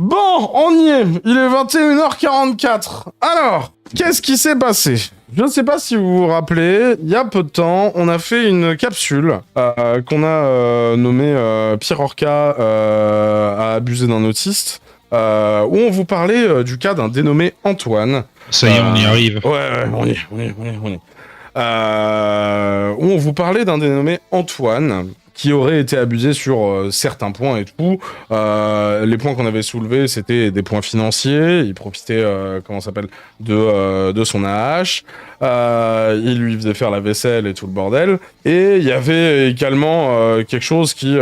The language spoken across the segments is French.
Bon, on y est. Il est 21h44. Alors, qu'est-ce qui s'est passé? Je ne sais pas si vous vous rappelez, il y a peu de temps, on a fait une capsule qu'on a nommée Pierre Orca a abusé d'un autiste, où on vous parlait du cas d'un dénommé Antoine. Ça y est, on y arrive. Ouais, on y est. Où on vous parlait d'un dénommé Antoine qui aurait été abusé sur certains points et tout. Les points qu'on avait soulevés, c'était des points financiers. Il profitait, de son AH. Il lui faisait faire la vaisselle et tout le bordel. Et il y avait également quelque chose qui,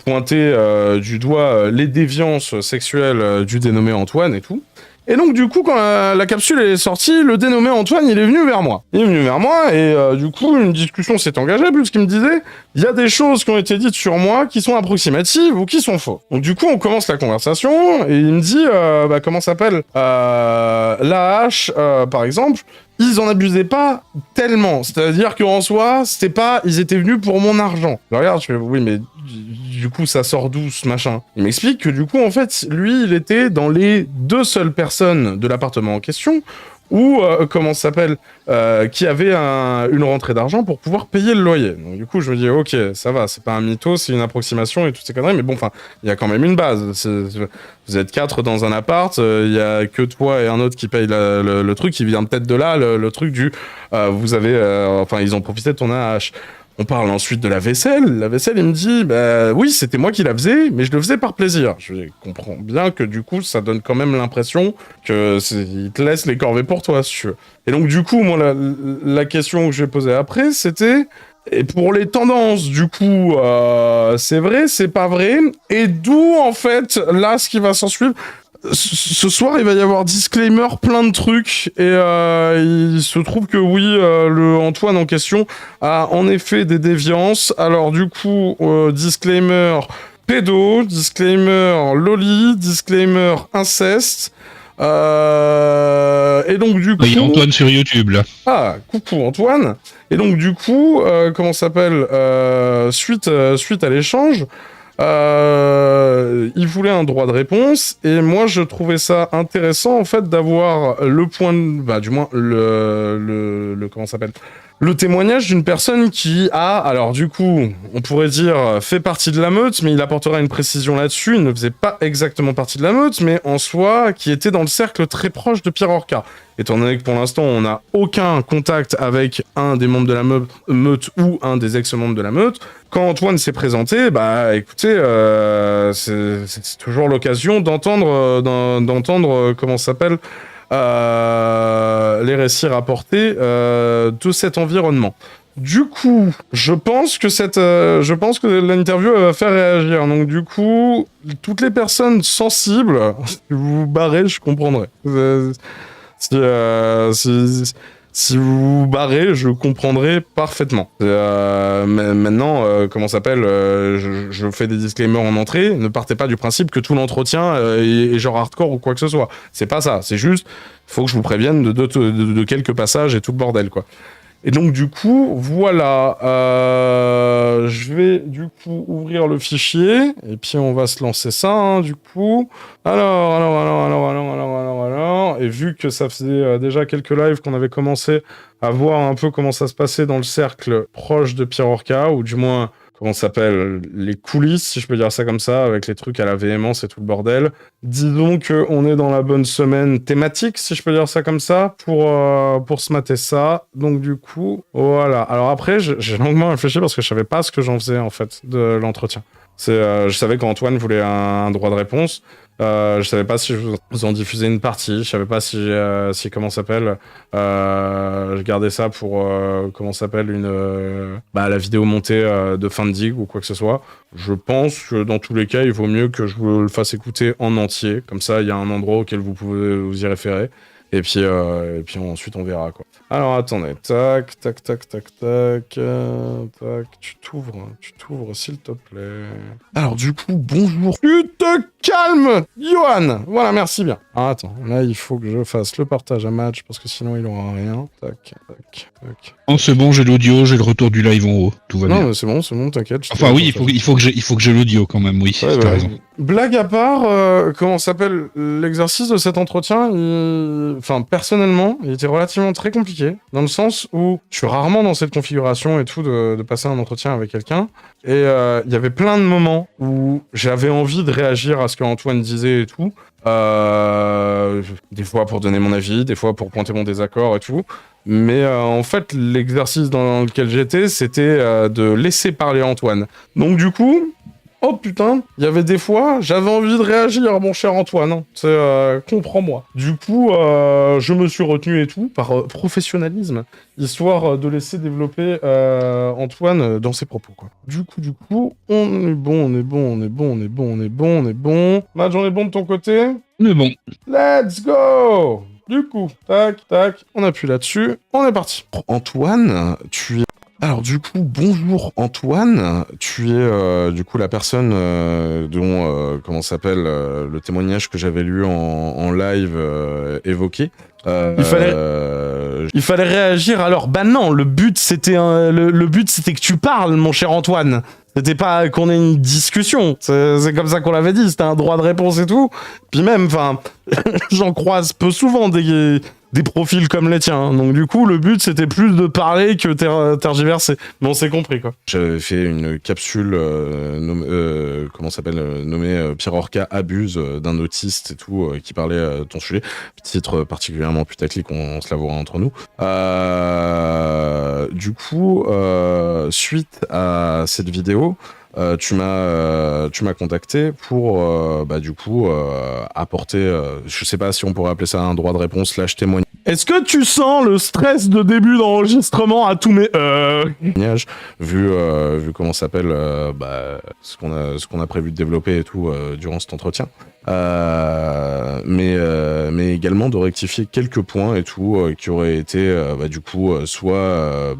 pointait du doigt les déviances sexuelles du dénommé Antoine et tout. Et donc du coup, quand la capsule est sortie, le dénommé Antoine, il est venu vers moi. Et du coup, une discussion s'est engagée, puisqu'il me disait, il y a des choses qui ont été dites sur moi qui sont approximatives ou qui sont fausses. Donc du coup, on commence la conversation, et il me dit, l'AH, par exemple, ils en abusaient pas tellement. C'est-à-dire qu'en soi, c'était pas, ils étaient venus pour mon argent. Je regarde, je fais, oui, mais du coup, ça sort d'où, ce machin? Il m'explique que du coup, en fait, lui, il était dans les 2 seules personnes de l'appartement en question où, qui avait une rentrée d'argent pour pouvoir payer le loyer. Donc du coup, je me dis, ok, ça va, c'est pas un mytho, c'est une approximation et toutes ces conneries, mais bon, enfin, il y a quand même une base. Vous êtes 4 dans un appart, il y a que toi et un autre qui paye le truc, qui vient peut-être de là, le truc du... ils ont profité de ton AH. On parle ensuite de la vaisselle. La vaisselle, il me dit, bah oui, c'était moi qui la faisais, mais je le faisais par plaisir. Je comprends bien que du coup, ça donne quand même l'impression que il te laisse les corvées pour toi, si tu veux. Et donc du coup, moi, la question que je vais poser après, c'était, et pour les tendances, du coup, c'est vrai, c'est pas vrai, et d'où en fait, là, ce qui va s'en suivre. Ce soir, il va y avoir disclaimer, plein de trucs, et il se trouve que oui, le Antoine en question a en effet des déviances. Alors du coup, disclaimer pédo, disclaimer loli, disclaimer inceste, et donc du coup... Il y a Antoine sur YouTube, là. Ah, coucou Antoine. Et donc du coup, suite à l'échange... il voulait un droit de réponse, et moi je trouvais ça intéressant en fait d'avoir le point de... Bah du moins le témoignage d'une personne qui a, alors du coup, on pourrait dire, fait partie de la meute, mais il apportera une précision là-dessus, il ne faisait pas exactement partie de la meute, mais en soi, qui était dans le cercle très proche de Pierre Orca. Étant donné que pour l'instant, on n'a aucun contact avec un des membres de la meute ou un des ex-membres de la meute, quand Antoine s'est présenté, bah écoutez, c'est toujours l'occasion d'entendre, les récits rapportés de cet environnement. Du coup, je pense que l'interview va faire réagir. Donc du coup, toutes les personnes sensibles, si vous vous barrez, je comprendrai. Si vous vous barrez, je comprendrai parfaitement. Mais maintenant, je fais des disclaimers en entrée. Ne partez pas du principe que tout l'entretien est genre hardcore ou quoi que ce soit. C'est pas ça. C'est juste, faut que je vous prévienne de quelques passages et tout le bordel, quoi. Et donc du coup, voilà, je vais du coup ouvrir le fichier, et puis on va se lancer ça, hein, du coup. Alors, et vu que ça faisait déjà quelques lives qu'on avait commencé à voir un peu comment ça se passait dans le cercle proche de Pierre Orca, ou du moins... les coulisses, si je peux dire ça comme ça, avec les trucs à la véhémence et tout le bordel. Disons qu'on est dans la bonne semaine thématique, si je peux dire ça comme ça, pour se mater ça. Donc du coup, voilà. Alors après, j'ai longuement réfléchi parce que je savais pas ce que j'en faisais, en fait, de l'entretien. Je savais qu'Antoine voulait un droit de réponse. Je savais pas si je vous en diffusais une partie. Je savais pas si je gardais ça pour la vidéo montée de fin de digue ou quoi que ce soit. Je pense que dans tous les cas, il vaut mieux que je vous le fasse écouter en entier. Comme ça, il y a un endroit auquel vous pouvez vous y référer. Et puis ensuite, on verra, quoi. Alors, attendez. Tac, tu t'ouvres, s'il te plaît. Alors, du coup, bonjour. Tu te calme, Johan. Voilà, merci bien. Ah, attends, là, il faut que je fasse le partage à match parce que sinon, il aura rien. Tac, tac, tac. Oh, c'est bon, j'ai l'audio, j'ai le retour du live en haut. Tout va Non, bien. mais c'est bon, t'inquiète. Enfin, oui, il faut que j'ai l'audio quand même, oui. Ouais, T'as bah, raison. blague à part, comment s'appelle l'exercice de cet entretien Enfin, personnellement, il était relativement très compliqué, dans le sens où je suis rarement dans cette configuration et tout, de passer un entretien avec quelqu'un, et il y avait plein de moments où j'avais envie de réagir à ce que Antoine disait et tout, des fois pour donner mon avis, des fois pour pointer mon désaccord et tout, mais en fait, l'exercice dans lequel j'étais, c'était de laisser parler Antoine. Donc du coup... Oh putain, il y avait des fois, j'avais envie de réagir, mon cher Antoine. Hein. Comprends-moi. Du coup, je me suis retenu et tout, par professionnalisme, histoire de laisser développer Antoine dans ses propos, quoi. Du coup, on est bon. Madge, on est bon de ton côté? Mais bon. Let's go! Du coup, tac, on appuie là-dessus, on est parti. Antoine, tu es... Alors du coup, bonjour Antoine, tu es du coup la personne dont, comment s'appelle, le témoignage que j'avais lu en live évoqué. Il fallait réagir alors. Bah non, le but c'était que tu parles, mon cher Antoine. C'était pas qu'on ait une discussion. C'est comme ça qu'on l'avait dit. C'était un droit de réponse et tout. Puis même, enfin, j'en croise peu souvent des profils comme les tiens. Donc du coup, le but c'était plus de parler que tergiverser. Mais on s'est compris quoi. J'avais fait une capsule nommée Pierre Orca abuse d'un autiste et tout qui parlait de ton sujet. Titre particulièrement putaclic, on se l'avouera entre nous. Du coup, suite à cette vidéo, tu m'as contacté pour apporter, je sais pas si on pourrait appeler ça un droit de réponse / témoignage. Est-ce que tu sens le stress de début d'enregistrement à tous mes témoignages, vu comment s'appelle ce qu'on a prévu de développer et tout durant cet entretien, mais également de rectifier quelques points et tout qui auraient été soit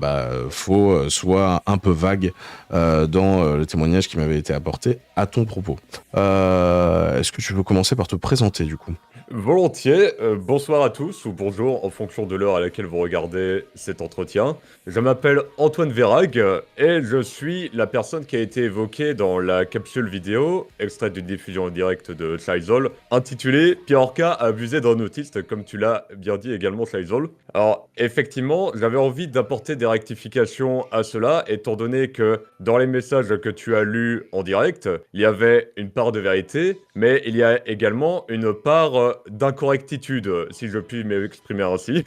faux, soit un peu vagues dans le témoignage qui m'avait été apporté à ton propos. Est-ce que tu veux commencer par te présenter du coup? Volontiers, bonsoir à tous, ou bonjour en fonction de l'heure à laquelle vous regardez cet entretien. Je m'appelle Antoine Verrag, et je suis la personne qui a été évoquée dans la capsule vidéo, extraite d'une diffusion en direct de Shaizol, intitulée « Pierre Orca a abusé d'un autiste », comme tu l'as bien dit également Shaizol. Alors, effectivement, j'avais envie d'apporter des rectifications à cela, étant donné que dans les messages que tu as lus en direct, il y avait une part de vérité, mais il y a également une part d'incorrectitude, si je puis m'exprimer ainsi.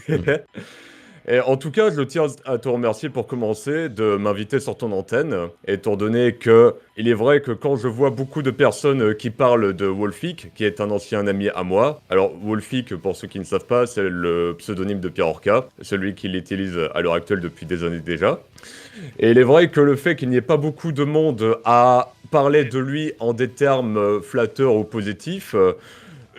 Et en tout cas, je tiens à te remercier pour commencer de m'inviter sur ton antenne, étant donné que il est vrai que quand je vois beaucoup de personnes qui parlent de Wolfic, qui est un ancien ami à moi, alors Wolfic, pour ceux qui ne savent pas, c'est le pseudonyme de Pierre Orca, celui qu'il utilise à l'heure actuelle depuis des années déjà. Et il est vrai que le fait qu'il n'y ait pas beaucoup de monde à parler de lui en des termes flatteurs ou positifs,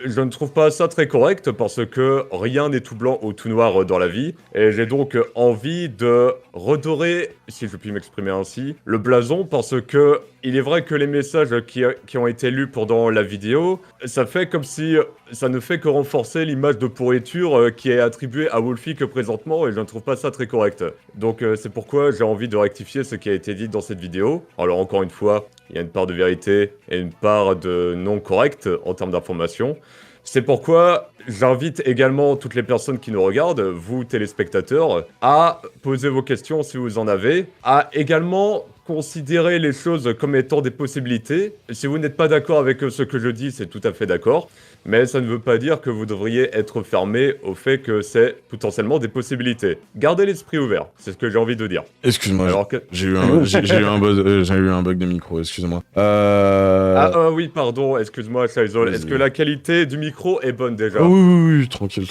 je ne trouve pas ça très correct parce que rien n'est tout blanc ou tout noir dans la vie. Et j'ai donc envie de redorer, si je puis m'exprimer ainsi, le blason parce que il est vrai que les messages qui ont été lus pendant la vidéo, ça fait comme si ça ne fait que renforcer l'image de pourriture qui est attribuée à Wolfic présentement et je ne trouve pas ça très correct. Donc c'est pourquoi j'ai envie de rectifier ce qui a été dit dans cette vidéo. Alors encore une fois, il y a une part de vérité et une part de non correct en termes d'information. C'est pourquoi j'invite également toutes les personnes qui nous regardent, vous téléspectateurs, à poser vos questions si vous en avez, à également considérer les choses comme étant des possibilités. Si vous n'êtes pas d'accord avec ce que je dis, c'est tout à fait d'accord. Mais ça ne veut pas dire que vous devriez être fermé au fait que c'est potentiellement des possibilités. Gardez l'esprit ouvert, c'est ce que j'ai envie de dire. Excuse-moi, j'ai eu un bug de micro, excuse-moi. Oui, pardon, excuse-moi, Shaizol. Est-ce que la qualité du micro est bonne déjà? Oui, tranquille.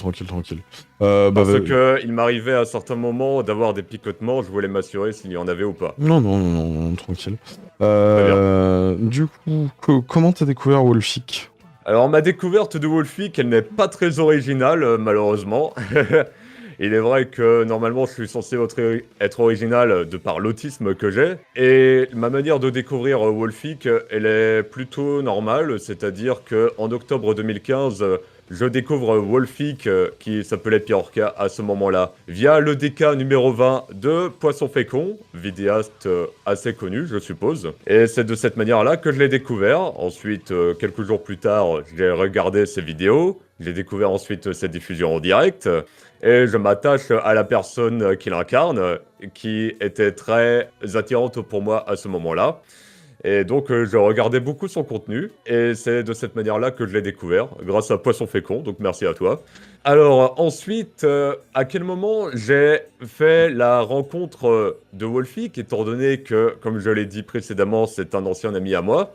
Parce que il m'arrivait à certains moments d'avoir des picotements, je voulais m'assurer s'il y en avait ou pas. Non, tranquille. Du coup, comment t'as découvert Wolfic? Alors, ma découverte de Wolfic, elle n'est pas très originale, malheureusement. Il est vrai que normalement je suis censé être original de par l'autisme que j'ai, et ma manière de découvrir Wolfic, elle est plutôt normale, c'est-à-dire que en octobre 2015, je découvre Wolfic, qui s'appelait Piorca à ce moment-là, via le DK numéro 20 de Poisson Fécond, vidéaste assez connu, je suppose. Et c'est de cette manière-là que je l'ai découvert. Ensuite, quelques jours plus tard, j'ai regardé ses vidéos. J'ai découvert ensuite ses diffusions en direct. Et je m'attache à la personne qui l'incarne, qui était très attirante pour moi à ce moment-là. Et donc, je regardais beaucoup son contenu, et c'est de cette manière-là que je l'ai découvert, grâce à Poisson Fécond, donc merci à toi. Alors, ensuite, à quel moment j'ai fait la rencontre de Wolfic, étant donné que, comme je l'ai dit précédemment, c'est un ancien ami à moi.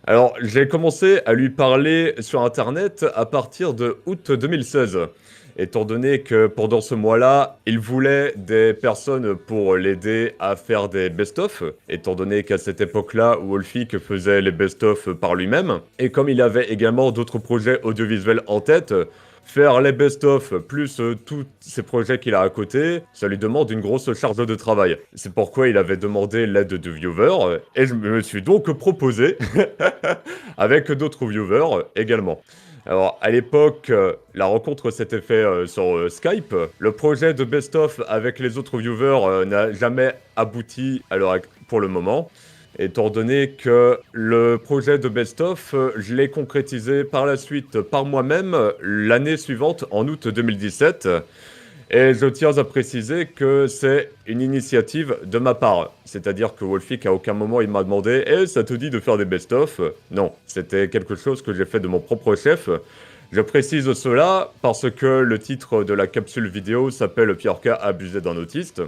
Alors, j'ai commencé à lui parler sur Internet à partir de août 2016. Étant donné que pendant ce mois-là, il voulait des personnes pour l'aider à faire des best-of, étant donné qu'à cette époque-là, Wolfic faisait les best-of par lui-même, et comme il avait également d'autres projets audiovisuels en tête, faire les best-of plus tous ces projets qu'il a à côté, ça lui demande une grosse charge de travail. C'est pourquoi il avait demandé l'aide de viewers, et je me suis donc proposé avec d'autres viewers également. Alors, à l'époque, la rencontre s'était faite sur Skype. Le projet de best-of avec les autres viewers n'a jamais abouti pour le moment, étant donné que le projet de best-of, je l'ai concrétisé par la suite par moi-même l'année suivante, en août 2017. Et je tiens à préciser que c'est une initiative de ma part. C'est-à-dire que Wolfic, à aucun moment, il m'a demandé « Eh, ça te dit de faire des best-of » Non, c'était quelque chose que j'ai fait de mon propre chef. Je précise cela parce que le titre de la capsule vidéo s'appelle « Piorca abusé d'un autiste ».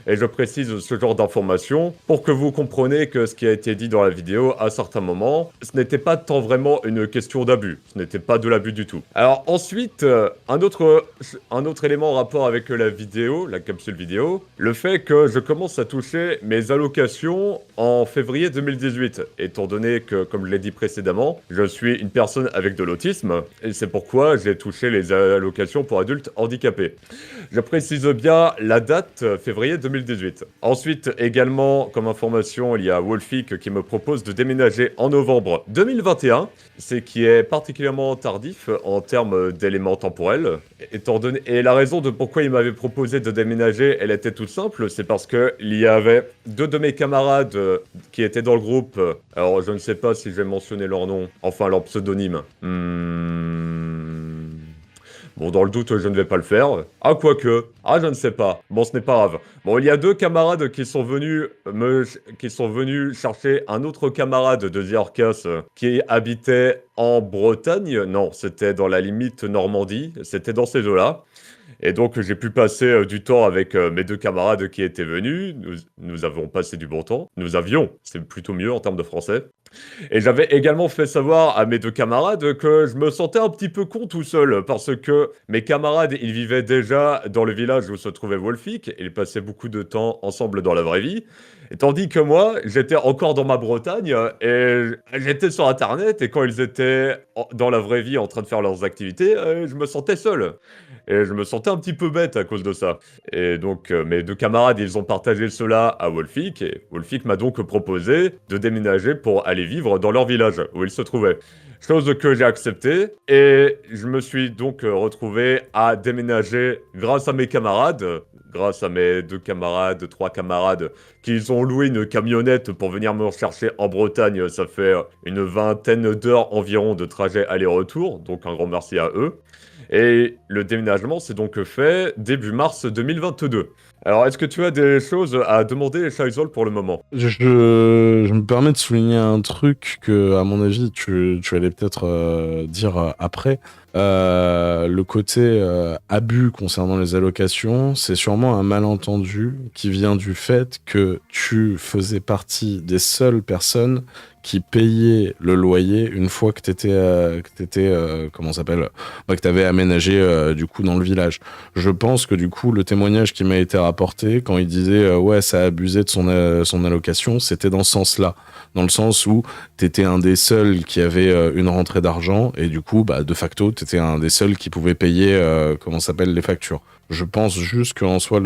Et je précise ce genre d'informations pour que vous compreniez que ce qui a été dit dans la vidéo à certains moments, ce n'était pas tant vraiment une question d'abus. Ce n'était pas de l'abus du tout. Alors ensuite, un autre élément en rapport avec la vidéo, la capsule vidéo, le fait que je commence à toucher mes allocations en février 2018. Étant donné que, comme je l'ai dit précédemment, je suis une personne avec de l'autisme, et c'est pourquoi j'ai touché les allocations pour adultes handicapés. Je précise bien la date, février 2018. Ensuite, également, comme information, il y a Wolfic qui me propose de déménager en novembre 2021, ce qui est particulièrement tardif en termes d'éléments temporels. Et la raison de pourquoi il m'avait proposé de déménager, elle était toute simple, c'est parce qu'il y avait deux de mes camarades qui étaient dans le groupe. Alors, je ne sais pas si je vais mentionner leur nom, enfin leur pseudonyme. Bon, dans le doute, je ne vais pas le faire. Ah, quoique. Ah, je ne sais pas. Bon, ce n'est pas grave. Bon, il y a deux camarades qui sont venus chercher un autre camarade de The Orcas qui habitait en Bretagne. Non, c'était dans la limite Normandie. C'était dans ces deux-là. Et donc, j'ai pu passer du temps avec mes deux camarades qui étaient venus. Nous avons passé du bon temps. Nous avions, c'est plutôt mieux en termes de français. Et j'avais également fait savoir à mes deux camarades que je me sentais un petit peu con tout seul, parce que mes camarades, ils vivaient déjà dans le village où se trouvait Wolfic, et ils passaient beaucoup de temps ensemble dans la vraie vie, et tandis que moi, j'étais encore dans ma Bretagne, et j'étais sur Internet, et quand ils étaient dans la vraie vie en train de faire leurs activités, je me sentais seul. Et je me sentais un petit peu bête à cause de ça. Et donc, mes deux camarades, ils ont partagé cela à Wolfic, et Wolfic m'a donc proposé de déménager pour aller vivre dans leur village, où ils se trouvaient. Chose que j'ai acceptée, et je me suis donc retrouvé à déménager grâce à mes camarades, grâce à mes trois camarades, qui ont loué une camionnette pour venir me rechercher en Bretagne. Ça fait une vingtaine d'heures environ de trajet aller-retour, donc un grand merci à eux. Et le déménagement s'est donc fait début mars 2022. Alors, est-ce que tu as des choses à demander, Shaizol, pour le moment? Je me permets de souligner un truc que, à mon avis, tu allais peut-être dire après. Le côté abus concernant les allocations, c'est sûrement un malentendu qui vient du fait que tu faisais partie des seules personnes qui payait le loyer une fois que que t'avais aménagé du coup dans le village. Je pense que du coup le témoignage qui m'a été rapporté quand il disait ouais ça a abusé de son allocation, c'était dans ce sens-là, dans le sens où t'étais un des seuls qui avait une rentrée d'argent et du coup de facto t'étais un des seuls qui pouvait payer les factures. Je pense juste qu'en soi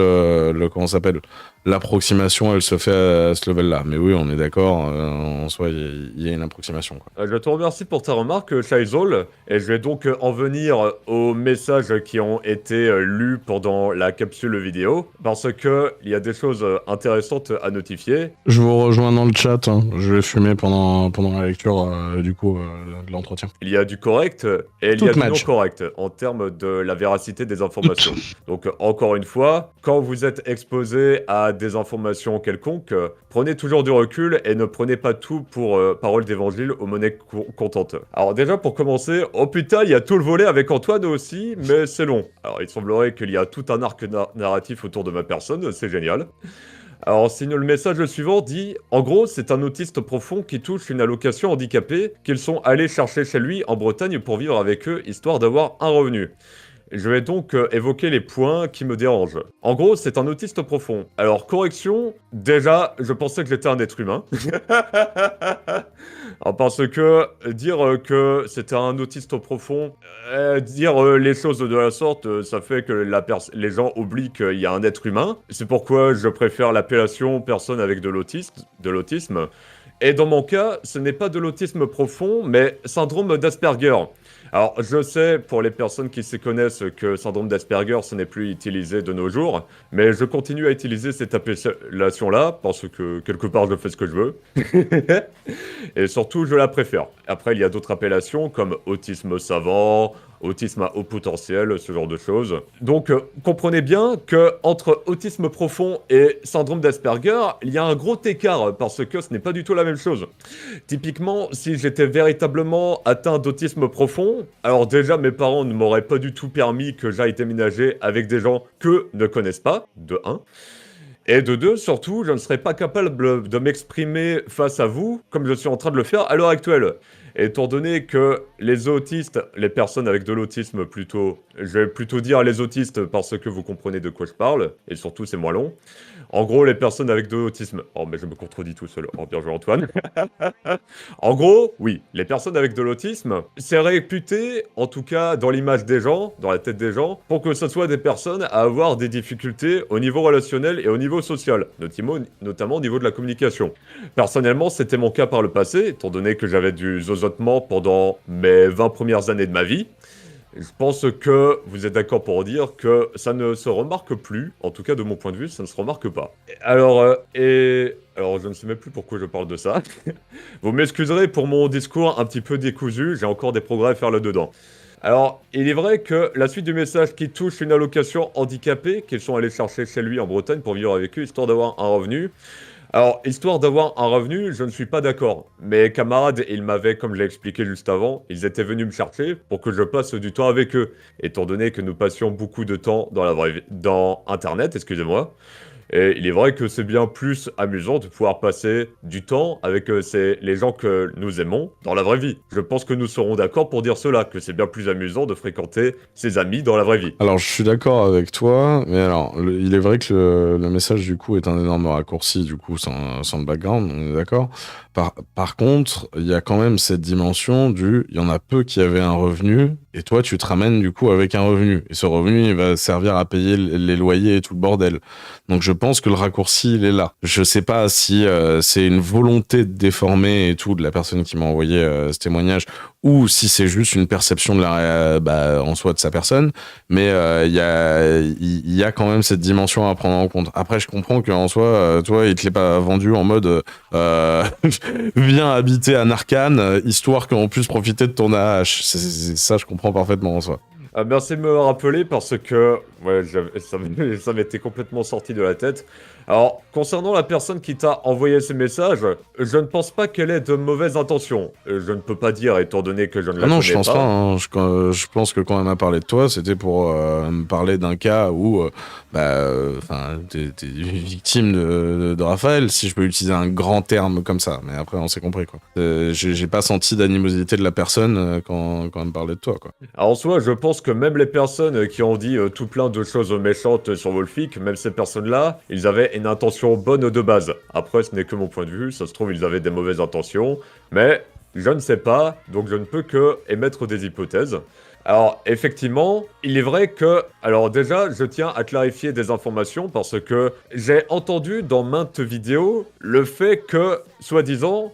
l'approximation elle se fait à ce level-là. Mais oui, on est d'accord, en soi il y a une approximation, quoi. Je te remercie pour ta remarque, Shaizol, et je vais donc en venir aux messages qui ont été lus pendant la capsule vidéo, parce que il y a des choses intéressantes à notifier. Je vous rejoins dans le chat, hein. Je vais fumer pendant la lecture de l'entretien. Il y a du correct et il y a du non correct en termes de la véracité des informations. Donc encore une fois, quand vous êtes exposé à des informations quelconques, prenez toujours du recul et ne prenez pas tout pour parole d'évangile aux monnaies comptantes. Alors déjà pour commencer, oh putain, il y a tout le volet avec Antoine aussi, mais c'est long. Alors il semblerait qu'il y a tout un arc narratif autour de ma personne, c'est génial. Alors, signe le message suivant dit « En gros, c'est un autiste profond qui touche une allocation handicapée qu'ils sont allés chercher chez lui en Bretagne pour vivre avec eux, histoire d'avoir un revenu. » Je vais donc évoquer les points qui me dérangent. En gros, c'est un autiste profond. Alors, correction, déjà, je pensais que j'étais un être humain. Alors, parce que dire que c'était un autiste profond, dire les choses de la sorte, ça fait que les gens oublient qu'il y a un être humain. C'est pourquoi je préfère l'appellation personne avec de l'autisme. Et dans mon cas, ce n'est pas de l'autisme profond, mais syndrome d'Asperger. Alors, je sais, pour les personnes qui se connaissent, que syndrome d'Asperger, ce n'est plus utilisé de nos jours, mais je continue à utiliser cette appellation-là, parce que, quelque part, je fais ce que je veux. Et surtout, je la préfère. Après, il y a d'autres appellations, comme autisme savant, autisme à haut potentiel, ce genre de choses. Donc, comprenez bien que entre autisme profond et syndrome d'Asperger, il y a un gros écart, parce que ce n'est pas du tout la même chose. Typiquement, si j'étais véritablement atteint d'autisme profond, alors déjà, mes parents ne m'auraient pas du tout permis que j'aille déménager avec des gens que ne connaissent pas, de 1. Et de 2, surtout, je ne serais pas capable de m'exprimer face à vous, comme je suis en train de le faire à l'heure actuelle. Étant donné que les autistes, les personnes avec de l'autisme plutôt, je vais plutôt dire les autistes parce que vous comprenez de quoi je parle, et surtout c'est moins long. En gros, les personnes avec de l'autisme... Oh, mais je me contredis tout seul. Oh, bien joué Antoine. En gros, oui, les personnes avec de l'autisme, c'est réputé, en tout cas dans l'image des gens, dans la tête des gens, pour que ce soit des personnes à avoir des difficultés au niveau relationnel et au niveau social, notamment au niveau de la communication. Personnellement, c'était mon cas par le passé, étant donné que j'avais du zozotement pendant mes 20 premières années de ma vie. Je pense que vous êtes d'accord pour dire que ça ne se remarque plus, en tout cas de mon point de vue, ça ne se remarque pas. Alors, je ne sais même plus pourquoi je parle de ça. Vous m'excuserez pour mon discours un petit peu décousu, j'ai encore des progrès à faire là-dedans. Alors, il est vrai que la suite du message qui touche une allocation handicapée qu'ils sont allés chercher chez lui en Bretagne pour vivre avec eux, histoire d'avoir un revenu. Alors, histoire d'avoir un revenu, je ne suis pas d'accord. Mes camarades, ils m'avaient, comme je l'ai expliqué juste avant, ils étaient venus me chercher pour que je passe du temps avec eux. Étant donné que nous passions beaucoup de temps dans Internet, excusez-moi. Et il est vrai que c'est bien plus amusant de pouvoir passer du temps avec les gens que nous aimons dans la vraie vie. Je pense que nous serons d'accord pour dire cela, que c'est bien plus amusant de fréquenter ses amis dans la vraie vie. Alors, je suis d'accord avec toi, mais alors, il est vrai que le message, du coup, est un énorme raccourci, du coup, sans le background, on est d'accord. Par contre, il y a quand même cette dimension il y en a peu qui avaient un revenu, et toi, tu te ramènes, du coup, avec un revenu. Et ce revenu, il va servir à payer les loyers et tout le bordel. Donc, je pense que le raccourci, il est là. Je sais pas si c'est une volonté de déformer et tout de la personne qui m'a envoyé ce témoignage, ou si c'est juste une perception de en soi de sa personne, mais il y a quand même cette dimension à prendre en compte. Après, je comprends qu'en soi, toi, il te l'est pas vendu en mode viens habiter à Narcan, histoire qu'on puisse profiter de ton AH. Ça, je comprends parfaitement en soi. Merci de me le rappeler parce que ouais, ça m'était complètement sorti de la tête. Alors, concernant la personne qui t'a envoyé ces messages, je ne pense pas qu'elle ait de mauvaises intentions. Je ne peux pas dire, étant donné que je ne la Ah non, connais je pense pas. pas. Hein. Je pense que quand elle m'a parlé de toi, c'était pour me parler d'un cas où t'es victime de Raphaël, si je peux utiliser un grand terme comme ça. Mais après, on s'est compris, quoi. J'ai pas senti d'animosité de la personne quand elle me parlait de toi, quoi. Alors, en soi, je pense que même les personnes qui ont dit tout plein de choses méchantes sur Wolfic, même ces personnes-là, ils avaient une intention bonne de base. Après, ce n'est que mon point de vue, ça se trouve, ils avaient des mauvaises intentions, mais je ne sais pas, donc je ne peux que émettre des hypothèses. Alors, effectivement, il est vrai que... Alors déjà, je tiens à clarifier des informations parce que j'ai entendu dans maintes vidéos le fait que, soi-disant,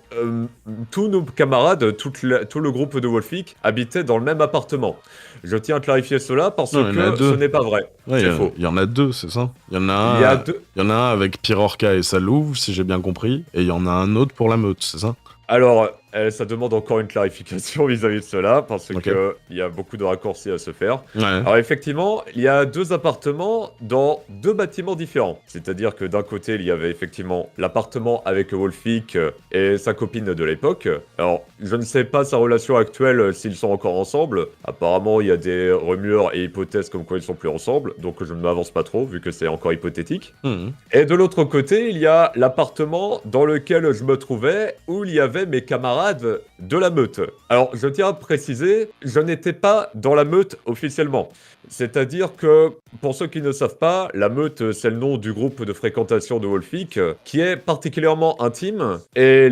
tous nos camarades, tout le groupe de Wolfic habitaient dans le même appartement. Je tiens à clarifier cela parce Non, il y en a que deux. ce n'est pas vrai. Ouais, C'est faux. il y en a deux, c'est ça. Il y en a Il y a un, deux... il y en a un avec Pirorca et Salouve, si j'ai bien compris, et il y en a un autre pour la meute, c'est ça? Alors, ça demande encore une clarification vis-à-vis de cela, parce Ok. que il y a beaucoup de raccourcis à se faire. Ouais. Alors effectivement, il y a deux appartements dans deux bâtiments différents. C'est-à-dire que d'un côté, il y avait effectivement l'appartement avec Wolfic et sa copine de l'époque. Alors, je ne sais pas sa relation actuelle, s'ils sont encore ensemble. Apparemment, il y a des rumeurs et hypothèses comme quoi ils sont plus ensemble, donc je ne m'avance pas trop, vu que c'est encore hypothétique. Mhm. Et de l'autre côté, il y a l'appartement dans lequel je me trouvais, où il y avait mes camarades de la meute. Alors, je tiens à préciser, je n'étais pas dans la meute officiellement. C'est-à-dire que, pour ceux qui ne savent pas, la meute, c'est le nom du groupe de fréquentation de Wolfic, qui est particulièrement intime, et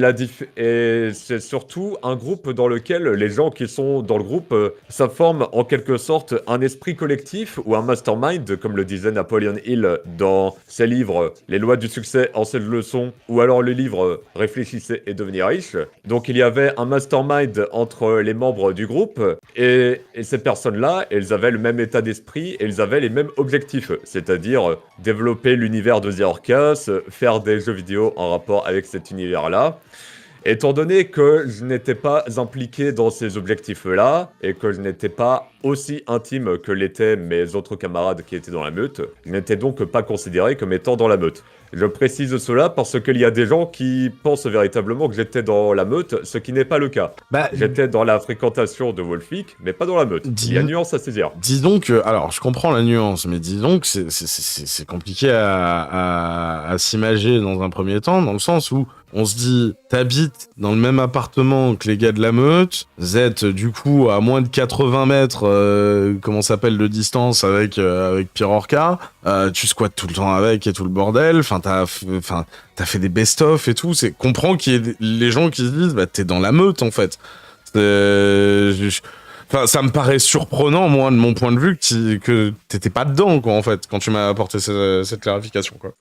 c'est surtout un groupe dans lequel les gens qui sont dans le groupe, ça forme en quelque sorte un esprit collectif ou un mastermind, comme le disait Napoleon Hill dans ses livres Les lois du succès en 7 leçons, ou alors le livre Réfléchissez et devenir riche. Donc il y avait un mastermind entre les membres du groupe, et ces personnes-là, elles avaient le même état d'esprit et ils avaient les mêmes objectifs, c'est-à-dire développer l'univers de The Orcas, faire des jeux vidéo en rapport avec cet univers-là. Étant donné que je n'étais pas impliqué dans ces objectifs-là, et que je n'étais pas aussi intime que l'étaient mes autres camarades qui étaient dans la meute, je n'étais donc pas considéré comme étant dans la meute. Je précise cela parce qu'il y a des gens qui pensent véritablement que j'étais dans la meute, ce qui n'est pas le cas. Bah, J'étais dans la fréquentation de Wolfic, mais pas dans la meute. Il y a une nuance à saisir. disons que, alors, je comprends la nuance, mais disons que c'est compliqué à s'imager dans un premier temps, dans le sens où on se dit, t'habites dans le même appartement que les gars de la meute, vous êtes du coup à moins de 80 mètres, comment s'appelle, de distance avec Pirorca, tu squattes tout le temps avec et tout le bordel, enfin t'as fait des best-of et tout, comprends qu'il y ait les gens qui se disent, bah t'es dans la meute en fait. Enfin, ça me paraît surprenant, moi, de mon point de vue, que t'étais pas dedans, quoi, en fait, quand tu m'as apporté cette clarification, quoi.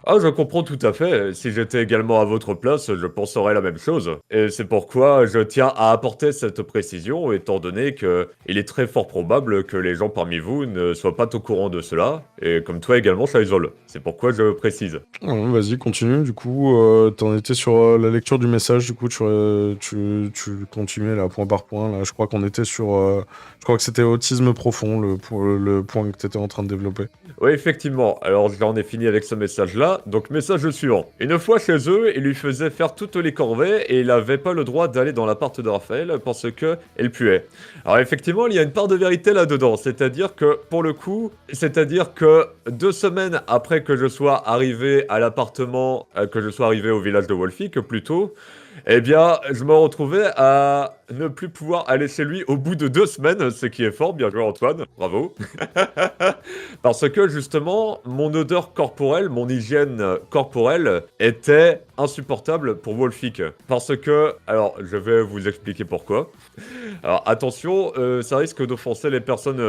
Ah, je comprends tout à fait. Si j'étais également à votre place, je penserais la même chose. Et c'est pourquoi je tiens à apporter cette précision, étant donné que il est très fort probable que les gens parmi vous ne soient pas au courant de cela, et comme toi également, ça isole. C'est pourquoi je précise. Ouais, vas-y, continue, du coup, t'en étais sur la lecture du message, du coup, tu continuais, là, point par point, là, je crois qu'on était sur... je crois que c'était autisme profond, le point que t'étais en train de développer. Oui, effectivement. Alors, j'en ai fini avec ce message-là. Donc, message suivant. Une fois chez eux, il lui faisait faire toutes les corvées et il n'avait pas le droit d'aller dans l'appart de Raphaël parce que elle puait. Alors, effectivement, il y a une part de vérité là-dedans. C'est-à-dire que, pour le coup, 2 semaines après que je sois arrivé à l'appartement, que je sois arrivé au village de Wolfic, plutôt, eh bien, je me retrouvais à ne plus pouvoir aller chez lui au bout de 2 semaines, ce qui est fort, bien joué Antoine, bravo. Parce que justement, mon odeur corporelle, mon hygiène corporelle était insupportable pour Wolfic. Parce que, alors, je vais vous expliquer pourquoi. Alors, attention, ça risque d'offenser les personnes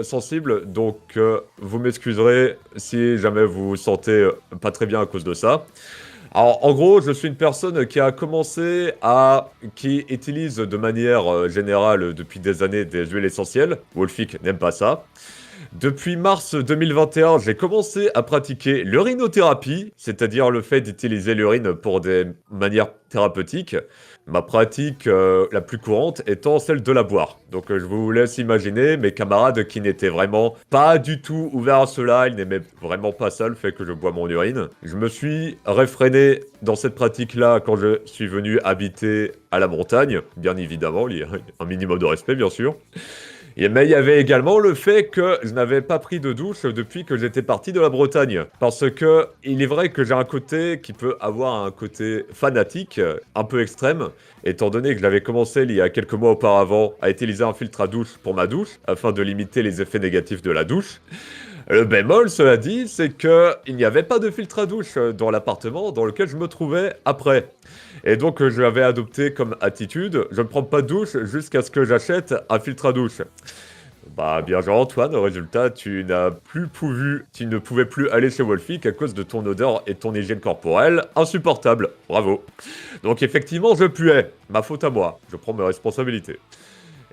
sensibles, donc vous m'excuserez si jamais vous vous sentez pas très bien à cause de ça. Alors, en gros, je suis une personne qui utilise de manière générale depuis des années des huiles essentielles. Wolfic n'aime pas ça. Depuis mars 2021, j'ai commencé à pratiquer l'urinothérapie, c'est-à-dire le fait d'utiliser l'urine pour des manières thérapeutiques. Ma pratique la plus courante étant celle de la boire. Donc je vous laisse imaginer mes camarades qui n'étaient vraiment pas du tout ouverts à cela, ils n'aimaient vraiment pas ça, le fait que je bois mon urine. Je me suis réfréné dans cette pratique-là quand je suis venu habiter à la montagne, bien évidemment, il y a un minimum de respect bien sûr. Mais il y avait également le fait que je n'avais pas pris de douche depuis que j'étais parti de la Bretagne. Parce que il est vrai que j'ai un côté qui peut avoir un côté fanatique, un peu extrême, étant donné que j'avais commencé il y a quelques mois auparavant à utiliser un filtre à douche pour ma douche, afin de limiter les effets négatifs de la douche. Le bémol, cela dit, c'est qu'il n'y avait pas de filtre à douche dans l'appartement dans lequel je me trouvais après. Et donc, je l'avais adopté comme attitude, je ne prends pas de douche jusqu'à ce que j'achète un filtre à douche. Bah, bien joué Antoine, au résultat, tu ne pouvais plus aller chez Wolfic à cause de ton odeur et ton hygiène corporelle insupportable. Bravo. Donc, effectivement, je puais. Ma faute à moi. Je prends mes responsabilités.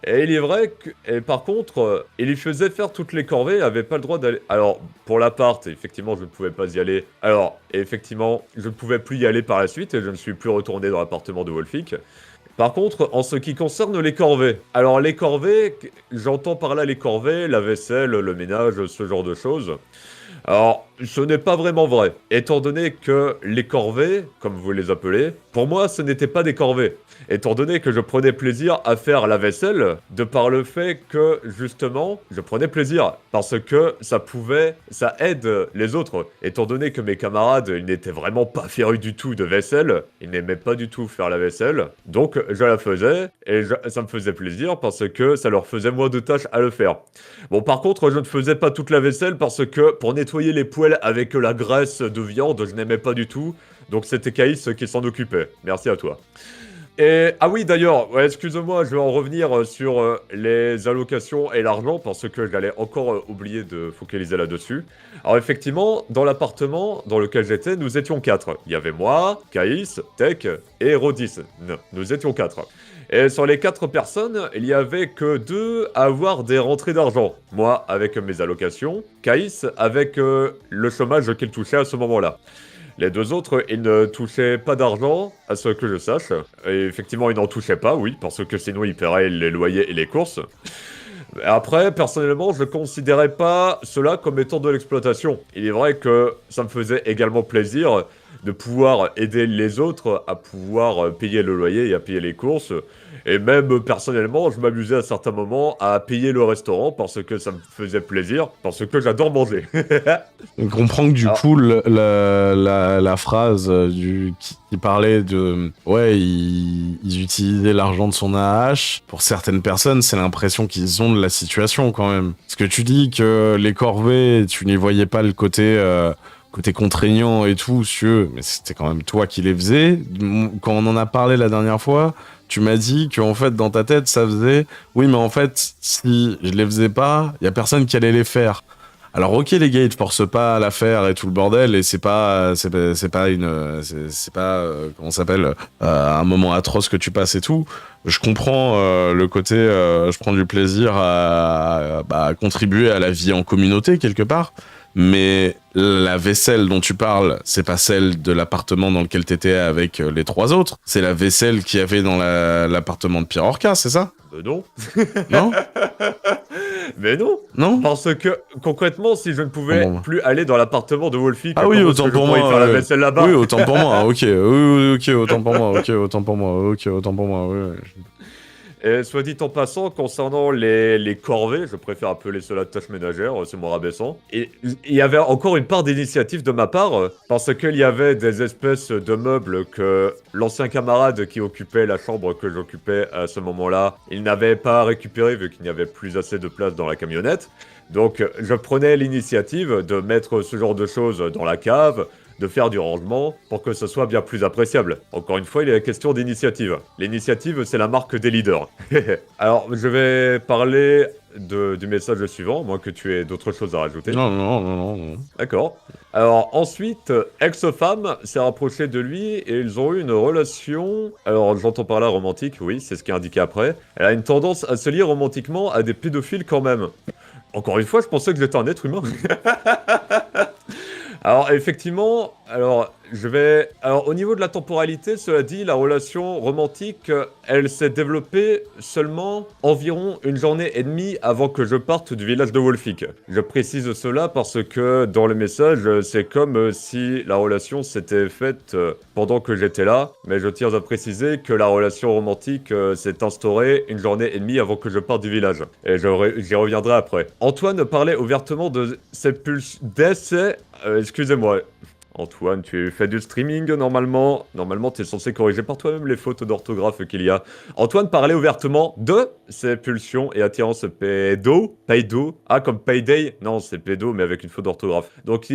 Et il est vrai que, et par contre, il lui faisait faire toutes les corvées, il n'avait pas le droit d'aller. Alors, pour l'appart, effectivement, je ne pouvais pas y aller. Alors, effectivement, je ne pouvais plus y aller par la suite et je ne suis plus retourné dans l'appartement de Wolfic. Par contre, en ce qui concerne les corvées, alors les corvées, j'entends par là les corvées, la vaisselle, le ménage, ce genre de choses. Alors, ce n'est pas vraiment vrai, étant donné que les corvées, comme vous les appelez, pour moi, ce n'étaient pas des corvées. Étant donné que je prenais plaisir à faire la vaisselle, de par le fait que, justement, je prenais plaisir, parce que ça aide les autres. Étant donné que mes camarades, ils n'étaient vraiment pas férus du tout de vaisselle, ils n'aimaient pas du tout faire la vaisselle, donc je la faisais, et ça me faisait plaisir, parce que ça leur faisait moins de tâches à le faire. Bon, par contre, je ne faisais pas toute la vaisselle, parce que pour nettoyer les poêles avec la graisse de viande, je n'aimais pas du tout, donc c'était Caïs qui s'en occupait. Merci à toi. Et, ah oui, d'ailleurs, ouais, excuse-moi, je vais en revenir sur les allocations et l'argent, parce que j'allais encore oublier de focaliser là-dessus. Alors effectivement, dans l'appartement dans lequel j'étais, nous étions 4. Il y avait moi, Caïs, Tech et Rodis. Non, nous étions 4. Et sur les 4 personnes, il y avait que 2 à avoir des rentrées d'argent. Moi, avec mes allocations, Caïs avec le chômage qu'il touchait à ce moment-là. Les 2 autres, ils ne touchaient pas d'argent, à ce que je sache. Et effectivement, ils n'en touchaient pas, oui, parce que sinon ils paieraient les loyers et les courses. Après, personnellement, je ne considérais pas cela comme étant de l'exploitation. Il est vrai que ça me faisait également plaisir de pouvoir aider les autres à pouvoir payer le loyer et à payer les courses. Et même personnellement, je m'amusais à certains moments à payer le restaurant parce que ça me faisait plaisir, parce que j'adore manger. On comprend que du coup, la phrase qui parlait de... Ouais, ils utilisaient l'argent de son AH. Pour certaines personnes, c'est l'impression qu'ils ont de la situation quand même. Parce que tu dis que les corvées, tu n'y voyais pas le côté contraignant et tout, mais c'était quand même toi qui les faisais. Quand on en a parlé la dernière fois, tu m'as dit qu'en fait, dans ta tête, ça faisait... Oui, mais en fait, si je les faisais pas, il y a personne qui allait les faire. Alors, ok, les gars, ils te forcent pas à la faire et tout le bordel, et c'est pas comment ça s'appelle, un moment atroce que tu passes et tout. Je comprends le côté, je prends du plaisir à contribuer à la vie en communauté quelque part. Mais la vaisselle dont tu parles, c'est pas celle de l'appartement dans lequel t'étais avec les 3 autres. C'est la vaisselle qu'il y avait dans l'appartement de Pierre Orca, c'est ça ? Non. Non ? Mais non. Non ? Parce que, concrètement, si je ne pouvais plus aller dans l'appartement de Wolfic... Ah oui, autant pour moi. Faire la vaisselle là-bas. Oui, autant pour moi, ok. Oui, ok, autant pour moi, oui. Et soit dit en passant, concernant les corvées, je préfère appeler cela tâches ménagères, c'est moins rabaissant. Et il y avait encore une part d'initiative de ma part, parce qu'il y avait des espèces de meubles que l'ancien camarade qui occupait la chambre que j'occupais à ce moment-là, il n'avait pas récupéré vu qu'il n'y avait plus assez de place dans la camionnette. Donc je prenais l'initiative de mettre ce genre de choses dans la cave, de faire du rangement pour que ce soit bien plus appréciable. Encore une fois, il est question d'initiative. L'initiative, c'est la marque des leaders. Alors, je vais parler du message suivant, moins que tu aies d'autres choses à rajouter. Non. D'accord. Alors, ensuite, ex-femme s'est rapprochée de lui et ils ont eu une relation... Alors, j'entends par là romantique, oui, c'est ce qui est indiqué après. Elle a une tendance à se lier romantiquement à des pédophiles quand même. Encore une fois, je pensais que j'étais un être humain. Alors, effectivement, alors, au niveau de la temporalité, cela dit, la relation romantique, elle s'est développée seulement environ une journée et demie avant que je parte du village de Wolfik. Je précise cela parce que dans le message, c'est comme si la relation s'était faite pendant que j'étais là, mais je tiens à préciser que la relation romantique s'est instaurée une journée et demie avant que je parte du village. Et j'y reviendrai après. Antoine parlait ouvertement de ses d'essais. Excusez-moi. Antoine, tu fais du streaming normalement. Normalement, tu es censé corriger par toi-même les fautes d'orthographe qu'il y a. Antoine parlait ouvertement de ses pulsions et attirances pédo. Ah, comme payday. Non, c'est pédo, mais avec une faute d'orthographe. Donc,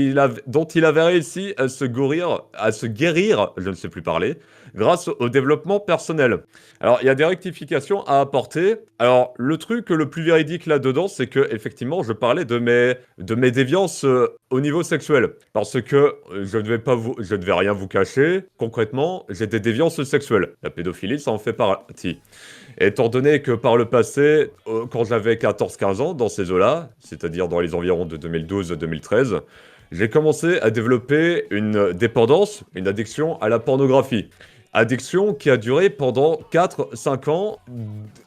dont il avait réussi à se guérir, je ne sais plus parler, grâce au développement personnel. Alors, il y a des rectifications à apporter. Alors, le truc le plus véridique là-dedans, c'est que effectivement, je parlais de mes déviances au niveau sexuel. Parce que je ne vais rien vous cacher. Concrètement, j'ai des déviances sexuelles. La pédophilie, ça en fait partie. Étant donné que par le passé, quand j'avais 14-15 ans, dans ces eaux-là, c'est-à-dire dans les environs de 2012-2013, j'ai commencé à développer une dépendance, une addiction à la pornographie. Addiction qui a duré pendant 4-5 ans.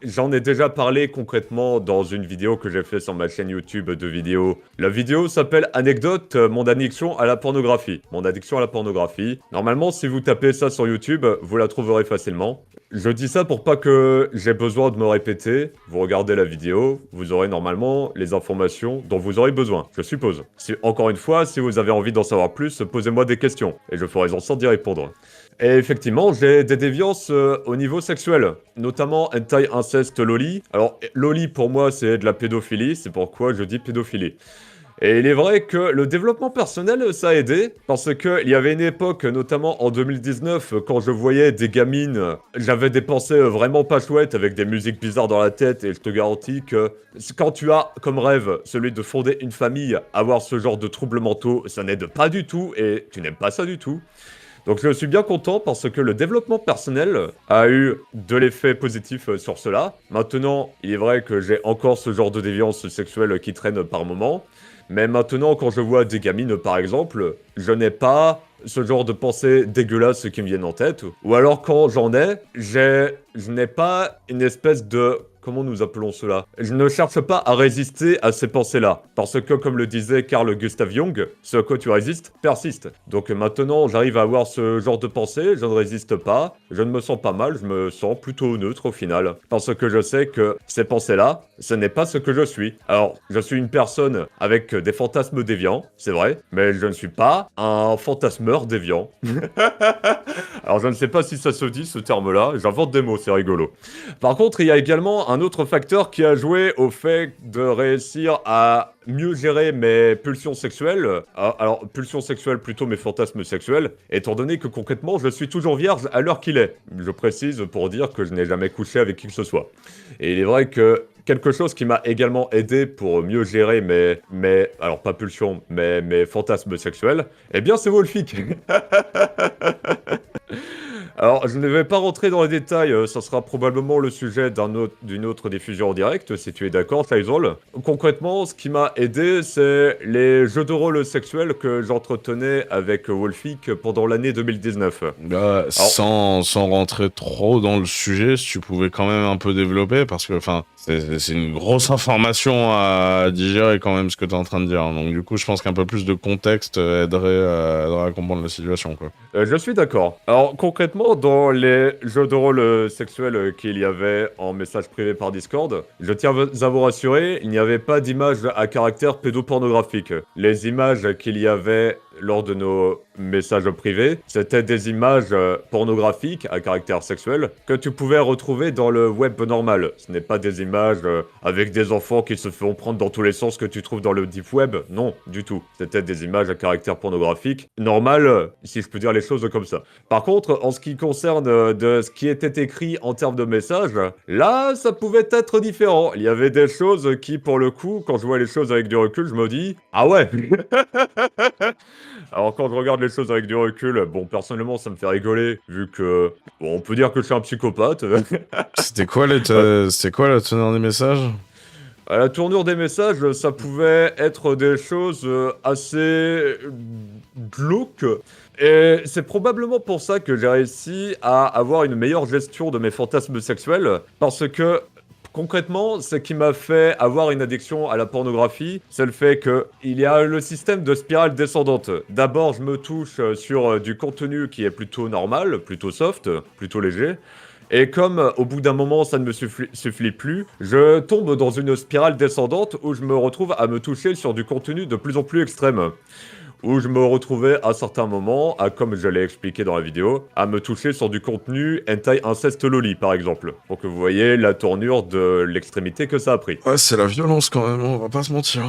J'en ai déjà parlé concrètement dans une vidéo que j'ai fait sur ma chaîne YouTube de vidéos. La vidéo s'appelle Anecdote, mon addiction à la pornographie. Mon addiction à la pornographie. Normalement, si vous tapez ça sur YouTube, vous la trouverez facilement. Je dis ça pour pas que j'ai besoin de me répéter. Vous regardez la vidéo, vous aurez normalement les informations dont vous aurez besoin, je suppose. Encore une fois, si vous avez envie d'en savoir plus, posez-moi des questions et je ferai en sorte d'y répondre. Et effectivement, j'ai des déviances au niveau sexuel, notamment hentai, inceste, loli. Alors, loli pour moi, c'est de la pédophilie, c'est pourquoi je dis pédophilie. Et il est vrai que le développement personnel, ça a aidé, parce qu'il y avait une époque, notamment en 2019, quand je voyais des gamines, j'avais des pensées vraiment pas chouettes, avec des musiques bizarres dans la tête, et je te garantis que quand tu as comme rêve celui de fonder une famille, avoir ce genre de troubles mentaux, ça n'aide pas du tout, et tu n'aimes pas ça du tout. Donc je suis bien content parce que le développement personnel a eu de l'effet positif sur cela. Maintenant, il est vrai que j'ai encore ce genre de déviance sexuelle qui traîne par moment. Mais maintenant, quand je vois des gamines par exemple, je n'ai pas ce genre de pensées dégueulasses qui me viennent en tête. Ou alors quand j'en ai, je n'ai pas une espèce de... Comment nous appelons cela? Je ne cherche pas à résister à ces pensées-là. Parce que, comme le disait Carl Gustav Jung, ce à quoi tu résistes persiste. Donc maintenant, j'arrive à avoir ce genre de pensée, je ne résiste pas, je ne me sens pas mal, je me sens plutôt neutre au final. Parce que je sais que ces pensées-là, ce n'est pas ce que je suis. Alors, je suis une personne avec des fantasmes déviants, c'est vrai, mais je ne suis pas un fantasmeur déviant. Alors, je ne sais pas si ça se dit, ce terme-là, j'invente des mots, c'est rigolo. Par contre, il y a également un autre facteur qui a joué au fait de réussir à mieux gérer mes pulsions sexuelles. Alors, pulsions sexuelles plutôt mes fantasmes sexuels, étant donné que concrètement, je suis toujours vierge à l'heure qu'il est. Je précise pour dire que je n'ai jamais couché avec qui que ce soit. Et il est vrai que quelque chose qui m'a également aidé pour mieux gérer alors pas pulsions, mais mes fantasmes sexuels, eh bien c'est Wolfik. Alors, je ne vais pas rentrer dans les détails, ça sera probablement le sujet d'une autre diffusion en direct, si tu es d'accord, Faisal. Concrètement, ce qui m'a aidé, c'est les jeux de rôle sexuels que j'entretenais avec Wolfik pendant l'année 2019. Sans rentrer trop dans le sujet, si tu pouvais quand même un peu développer, parce que c'est une grosse information à digérer quand même ce que tu es en train de dire. Donc du coup, je pense qu'un peu plus de contexte aiderait à comprendre la situation, quoi. Je suis d'accord. Alors concrètement, dans les jeux de rôle sexuels qu'il y avait en message privé par Discord, je tiens à vous rassurer, il n'y avait pas d'images à caractère pédopornographique. Les images qu'il y avait lors de nos messages privés, c'était des images pornographiques à caractère sexuel que tu pouvais retrouver dans le web normal. Ce n'est pas des images avec des enfants qui se font prendre dans tous les sens que tu trouves dans le deep web. Non, du tout. C'était des images à caractère pornographique, normal, si je peux dire les choses comme ça. Par contre, en ce qui concerne de ce qui était écrit en termes de messages, là, ça pouvait être différent. Il y avait des choses qui, pour le coup, quand je vois les choses avec du recul, je me dis « Ah ouais !» Alors quand je regarde les choses avec du recul, bon, personnellement, ça me fait rigoler, vu que, bon, on peut dire que je suis un psychopathe. C'était quoi la teneur des messages? À la tournure des messages, ça pouvait être des choses assez glauques. Et c'est probablement pour ça que j'ai réussi à avoir une meilleure gestion de mes fantasmes sexuels. Parce que concrètement, ce qui m'a fait avoir une addiction à la pornographie, c'est le fait qu'il y a le système de spirale descendante. D'abord, je me touche sur du contenu qui est plutôt normal, plutôt soft, plutôt léger. Et comme au bout d'un moment ça ne me suffit plus, je tombe dans une spirale descendante où je me retrouve à me toucher sur du contenu de plus en plus extrême. Où je me retrouvais à certains moments, comme je l'ai expliqué dans la vidéo, à me toucher sur du contenu hentai inceste loli par exemple. Pour que vous voyez la tournure de l'extrémité que ça a pris. Ouais, c'est la violence quand même, on va pas se mentir.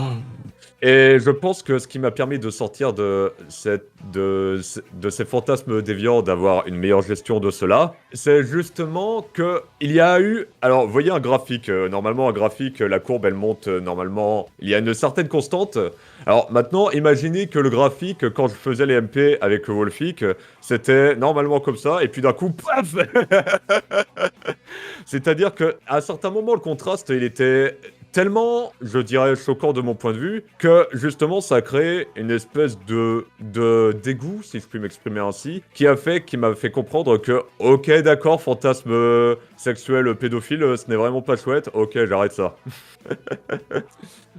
Et je pense que ce qui m'a permis de sortir de ces fantasmes déviants, d'avoir une meilleure gestion de cela, c'est justement que il y a eu... Alors, vous voyez un graphique. Normalement, un graphique, la courbe, elle monte normalement... Il y a une certaine constante. Alors, maintenant, imaginez que le graphique, quand je faisais les MP avec Wolfic, c'était normalement comme ça, et puis d'un coup, paf. C'est-à-dire qu'à certains moments, le contraste, il était tellement, je dirais, choquant de mon point de vue, que justement ça a créé une espèce de dégoût, si je puis m'exprimer ainsi, qui m'a fait comprendre que, ok, d'accord, fantasme sexuel pédophile, ce n'est vraiment pas chouette, ok, j'arrête ça.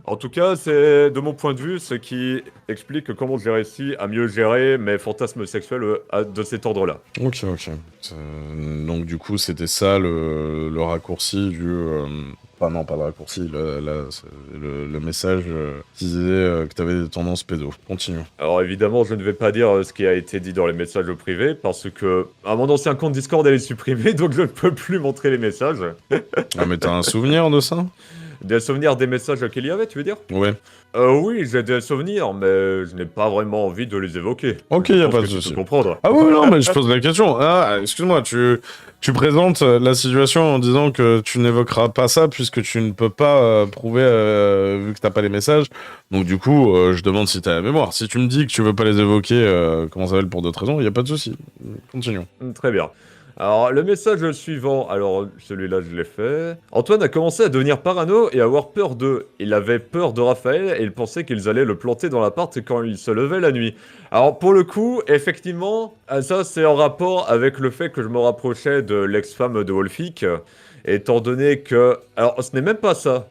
En tout cas, c'est de mon point de vue ce qui explique comment j'ai réussi à mieux gérer mes fantasmes sexuels de cet ordre-là. Ok. Donc du coup, c'était ça le raccourci du... Enfin non, pas le raccourci, le message qui disait que t'avais des tendances pédo. Continue. Alors évidemment, je ne vais pas dire ce qui a été dit dans les messages privés, parce que mon ancien compte Discord elle est supprimé, donc je ne peux plus montrer les messages. Ah mais t'as un souvenir de ça? Des souvenirs des messages qu'il y avait, tu veux dire? Ouais. Oui, j'ai des souvenirs, mais je n'ai pas vraiment envie de les évoquer. Ok, Je y a pense pas de que tu souci. peux comprendre. Ah ouais, non, mais je pose la question. Ah, excuse-moi, tu présentes la situation en disant que tu n'évoqueras pas ça puisque tu ne peux pas prouver vu que t'as pas les messages. Donc du coup, je demande si t'as la mémoire. Si tu me dis que tu veux pas les évoquer, comment ça s'appelle, pour d'autres raisons, y a pas de souci. Continuons. Très bien. Alors, le message suivant, alors celui-là je l'ai fait. Antoine a commencé à devenir parano et à avoir peur d'eux. Il avait peur de Raphaël et il pensait qu'ils allaient le planter dans l'appart quand il se levait la nuit. Alors pour le coup, effectivement, ça c'est en rapport avec le fait que je me rapprochais de l'ex-femme de Wolfic, étant donné que... Alors ce n'est même pas ça.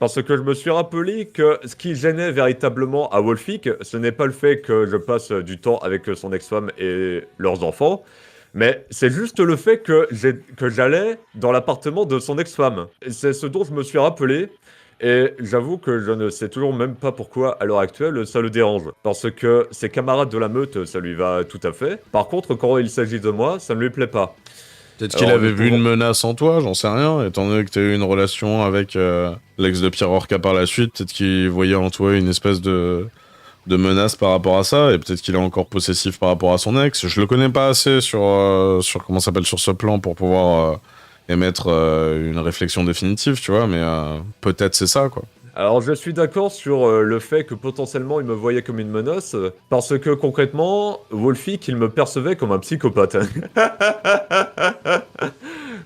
Parce que je me suis rappelé que ce qui gênait véritablement à Wolfic, ce n'est pas le fait que je passe du temps avec son ex-femme et leurs enfants, mais c'est juste le fait que j'allais dans l'appartement de son ex-femme. C'est ce dont je me suis rappelé. Et j'avoue que je ne sais toujours même pas pourquoi, à l'heure actuelle, ça le dérange. Parce que ses camarades de la meute, ça lui va tout à fait. Par contre, quand il s'agit de moi, ça ne lui plaît pas. Peut-être qu'il avait vu une menace en toi, j'en sais rien, étant donné que t'as eu une relation avec l'ex de Pierre Orca par la suite, peut-être qu'il voyait en toi une espèce de menace par rapport à ça, et peut-être qu'il est encore possessif par rapport à son ex. Je le connais pas assez sur comment ça s'appelle, sur ce plan pour pouvoir émettre une réflexion définitive, tu vois, mais peut-être c'est ça, quoi. Alors je suis d'accord sur le fait que potentiellement il me voyait comme une menace, parce que concrètement, Wolfic, il me percevait comme un psychopathe.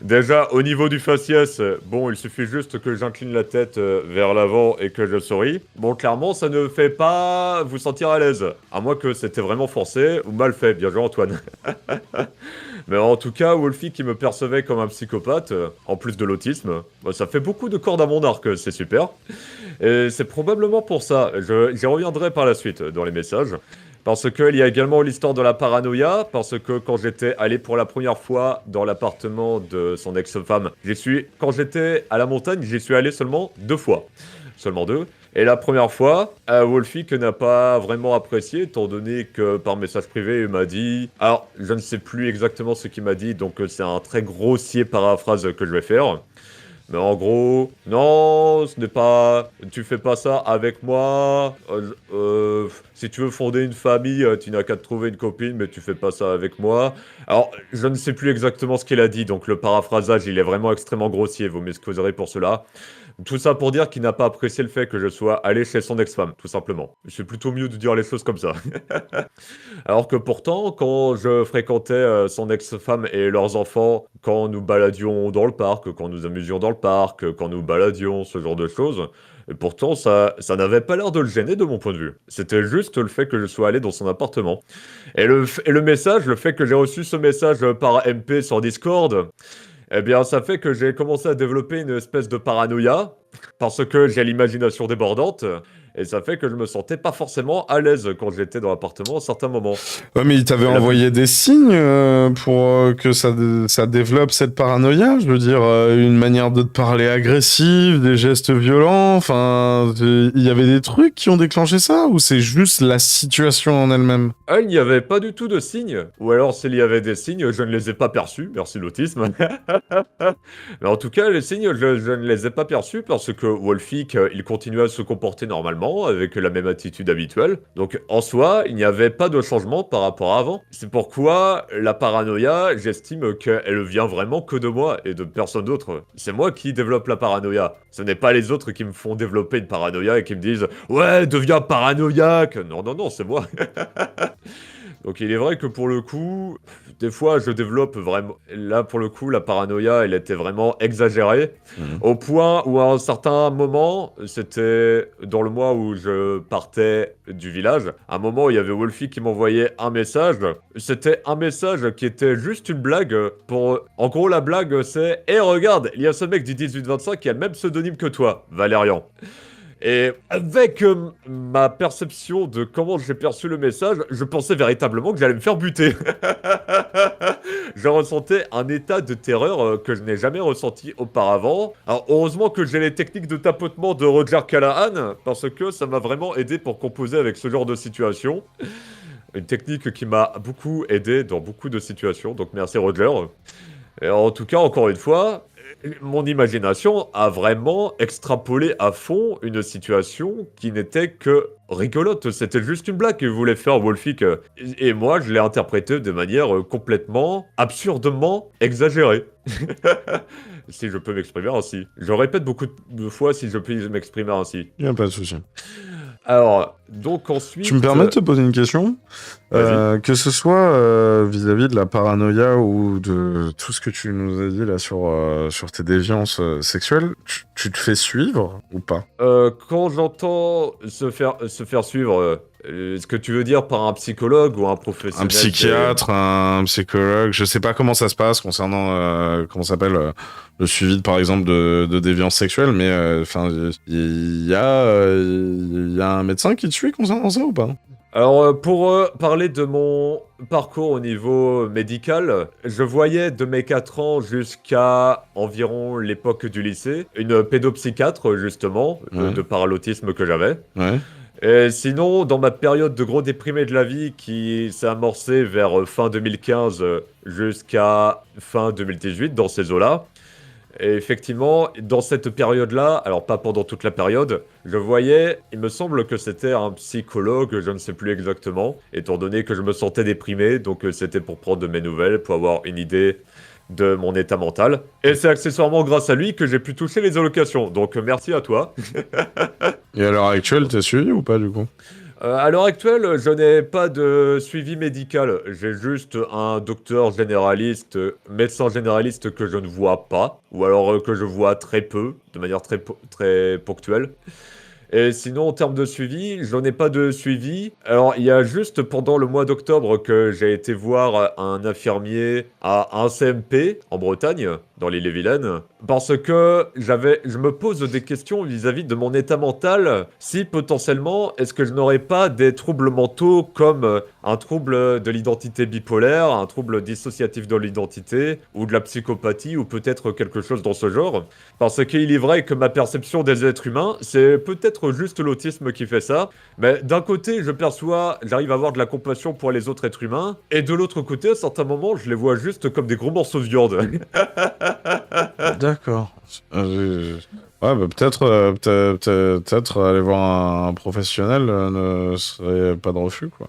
Déjà, au niveau du faciès, bon, il suffit juste que j'incline la tête vers l'avant et que je souris. Bon, clairement, ça ne fait pas vous sentir à l'aise. À moins que c'était vraiment forcé ou mal fait. Bien joué, Antoine. Mais en tout cas, Wolfie qui me percevait comme un psychopathe, en plus de l'autisme, bah, ça fait beaucoup de cordes à mon arc, c'est super. Et c'est probablement pour ça, j'y reviendrai par la suite dans les messages. Parce qu'il y a également l'histoire de la paranoïa, parce que quand j'étais allé pour la première fois dans l'appartement de son ex-femme, quand j'étais à la montagne, j'y suis allé seulement 2 fois. Seulement 2. Et la première fois, Wolfie que n'a pas vraiment apprécié, étant donné que par message privé, il m'a dit... Alors, je ne sais plus exactement ce qu'il m'a dit, donc c'est un très grossier paraphrase que je vais faire. Mais en gros, non, ce n'est pas... Tu fais pas ça avec moi. Si tu veux fonder une famille, tu n'as qu'à te trouver une copine, mais tu fais pas ça avec moi. Alors, je ne sais plus exactement ce qu'il a dit, donc le paraphrasage, il est vraiment extrêmement grossier, vous m'excuserez pour cela. Tout ça pour dire qu'il n'a pas apprécié le fait que je sois allé chez son ex-femme, tout simplement. C'est plutôt mieux de dire les choses comme ça. Alors que pourtant, quand je fréquentais son ex-femme et leurs enfants, quand nous baladions dans le parc, quand nous amusions dans le parc, quand nous baladions, ce genre de choses, et pourtant ça n'avait pas l'air de le gêner de mon point de vue. C'était juste le fait que je sois allé dans son appartement. Et le message, le fait que j'ai reçu ce message par MP sur Discord, eh bien ça fait que j'ai commencé à développer une espèce de paranoïa, parce que j'ai l'imagination débordante, et ça fait que je me sentais pas forcément à l'aise quand j'étais dans l'appartement à certains moments. Ouais, mais il t'avait envoyé des signes pour que ça développe cette paranoïa. Je veux dire, une manière de te parler agressive, des gestes violents. Enfin, il y avait des trucs qui ont déclenché ça ou c'est juste la situation en elle-même? Ah, il n'y avait pas du tout de signes. Ou alors, s'il y avait des signes, je ne les ai pas perçus. Merci l'autisme. Mais en tout cas, les signes, je ne les ai pas perçus parce que Wolfik, il continuait à se comporter normalement, avec la même attitude habituelle. Donc, en soi, il n'y avait pas de changement par rapport à avant. C'est pourquoi la paranoïa, j'estime qu'elle vient vraiment que de moi et de personne d'autre. C'est moi qui développe la paranoïa. Ce n'est pas les autres qui me font développer une paranoïa et qui me disent « Ouais, deviens paranoïaque !» Non, non, non, c'est moi. Donc il est vrai que pour le coup, des fois je développe vraiment... Là pour le coup, la paranoïa, elle était vraiment exagérée. Au point où à un certain moment, c'était dans le mois où je partais du village, un moment où il y avait Wolfie qui m'envoyait un message. C'était un message qui était juste une blague pour... En gros, la blague c'est « Eh regarde, il y a ce mec du 18-25 qui a le même pseudonyme que toi, Valérian. » Et avec ma perception de comment j'ai perçu le message, je pensais véritablement que j'allais me faire buter. Je ressentais un état de terreur que je n'ai jamais ressenti auparavant. Alors heureusement que j'ai les techniques de tapotement de Roger Callahan, parce que ça m'a vraiment aidé pour composer avec ce genre de situation. Une technique qui m'a beaucoup aidé dans beaucoup de situations, donc merci Roger. Et en tout cas, encore une fois, mon imagination a vraiment extrapolé à fond une situation qui n'était que rigolote. C'était juste une blague que voulait faire Wolfik. Et moi, je l'ai interprété de manière complètement, absurdement exagérée. Si je peux m'exprimer ainsi. Je répète beaucoup de fois si je peux m'exprimer ainsi. Il n'y a pas de souci. Alors, donc ensuite... Tu me permets de te poser une question? Que ce soit vis-à-vis de la paranoïa ou de tout ce que tu nous as dit là sur tes déviances sexuelles, tu te fais suivre ou pas? Quand j'entends se faire suivre, est-ce que tu veux dire par un psychologue ou un professionnel? Un psychiatre, un psychologue, je sais pas comment ça se passe concernant comment ça s'appelle le suivi par exemple de déviance sexuelle, mais enfin il y a un médecin qui te suit concernant ça ou pas? Alors, pour parler de mon parcours au niveau médical, je voyais de mes 4 ans jusqu'à environ l'époque du lycée une pédopsychiatre, justement, Ouais. de par l'autisme que j'avais. Ouais. Et sinon, dans ma période de gros déprimé de la vie qui s'est amorcée vers fin 2015 jusqu'à fin 2018, dans ces eaux-là, et effectivement, dans cette période-là, alors pas pendant toute la période, je voyais, il me semble que c'était un psychologue, je ne sais plus exactement, étant donné que je me sentais déprimé, donc c'était pour prendre de mes nouvelles, pour avoir une idée de mon état mental. Et c'est accessoirement grâce à lui que j'ai pu toucher les allocations, donc merci à toi. Et à l'heure actuelle, t'es suivi ou pas du coup? À l'heure actuelle, je n'ai pas de suivi médical. J'ai juste un docteur généraliste, médecin généraliste que je ne vois pas, ou alors que je vois très peu, de manière très ponctuelle. Et sinon, en termes de suivi, j'en ai pas de suivi. Alors, il y a juste pendant le mois d'octobre que j'ai été voir un infirmier à un CMP en Bretagne, dans l'île-et-Vilaine, parce que je me pose des questions vis-à-vis de mon état mental, si potentiellement, est-ce que je n'aurais pas des troubles mentaux comme un trouble de l'identité bipolaire, un trouble dissociatif de l'identité, ou de la psychopathie, ou peut-être quelque chose dans ce genre. Parce qu'il est vrai que ma perception des êtres humains, c'est peut-être juste l'autisme qui fait ça, mais d'un côté, j'arrive à avoir de la compassion pour les autres êtres humains, et de l'autre côté, à certains moments, je les vois juste comme des gros morceaux de viande. D'accord. Ouais, bah peut-être aller voir un professionnel ne serait pas de refus, quoi.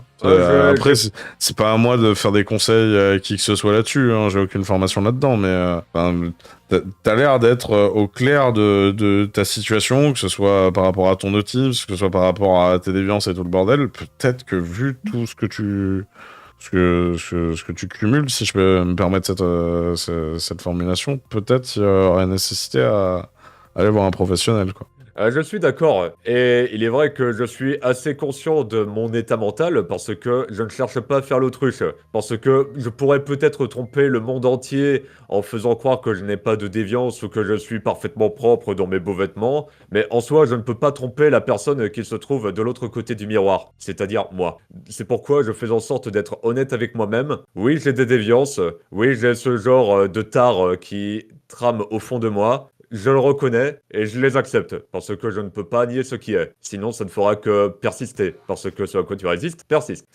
Après, c'est pas à moi de faire des conseils à qui que ce soit là-dessus, hein, j'ai aucune formation là-dedans, mais enfin, t'as l'air d'être au clair de ta situation, que ce soit par rapport à ton autisme, que ce soit par rapport à tes déviances et tout le bordel. Peut-être que vu tout ce que tu cumules, si je peux me permettre cette formulation, peut-être il y aurait nécessité à aller voir un professionnel, quoi. Je suis d'accord, et il est vrai que je suis assez conscient de mon état mental parce que je ne cherche pas à faire l'autruche, parce que je pourrais peut-être tromper le monde entier en faisant croire que je n'ai pas de déviance ou que je suis parfaitement propre dans mes beaux vêtements, mais en soi je ne peux pas tromper la personne qui se trouve de l'autre côté du miroir, c'est-à-dire moi. C'est pourquoi je fais en sorte d'être honnête avec moi-même. Oui, j'ai des déviances, oui, j'ai ce genre de tare qui trame au fond de moi. Je le reconnais et je les accepte parce que je ne peux pas nier ce qui est. Sinon, ça ne fera que persister parce que ce à quoi tu résistes persiste.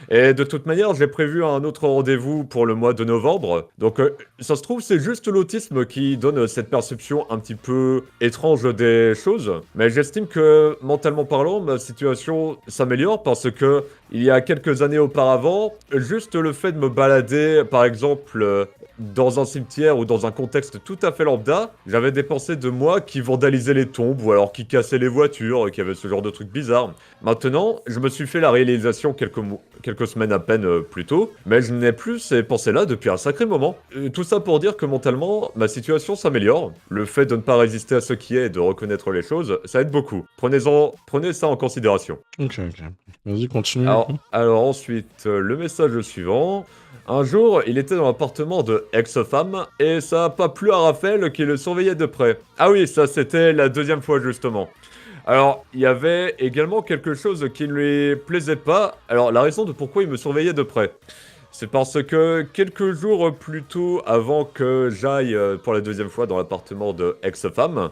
Et de toute manière, j'ai prévu un autre rendez-vous pour le mois de novembre. Donc, ça se trouve, c'est juste l'autisme qui donne cette perception un petit peu étrange des choses. Mais j'estime que, mentalement parlant, ma situation s'améliore parce que, il y a quelques années auparavant, juste le fait de me balader, par exemple, dans un cimetière ou dans un contexte tout à fait lambda, j'avais des pensées de moi qui vandalisaient les tombes ou alors qui cassaient les voitures, qui avaient ce genre de trucs bizarres. Maintenant, je me suis fait la réalisation quelques semaines à peine plus tôt, mais je n'ai plus ces pensées-là depuis un sacré moment. Tout ça pour dire que mentalement, ma situation s'améliore. Le fait de ne pas résister à ce qui est et de reconnaître les choses, ça aide beaucoup. Prenez ça en considération. Ok. Vas-y, continue. Alors ensuite, le message suivant. Un jour, il était dans l'appartement de ex-femme et ça a pas plu à Raphaël qui le surveillait de près. Ah oui, ça c'était la deuxième fois justement. Alors, il y avait également quelque chose qui ne lui plaisait pas. Alors, la raison de pourquoi il me surveillait de près, c'est parce que quelques jours plus tôt, avant que j'aille pour la deuxième fois dans l'appartement de ex-femme,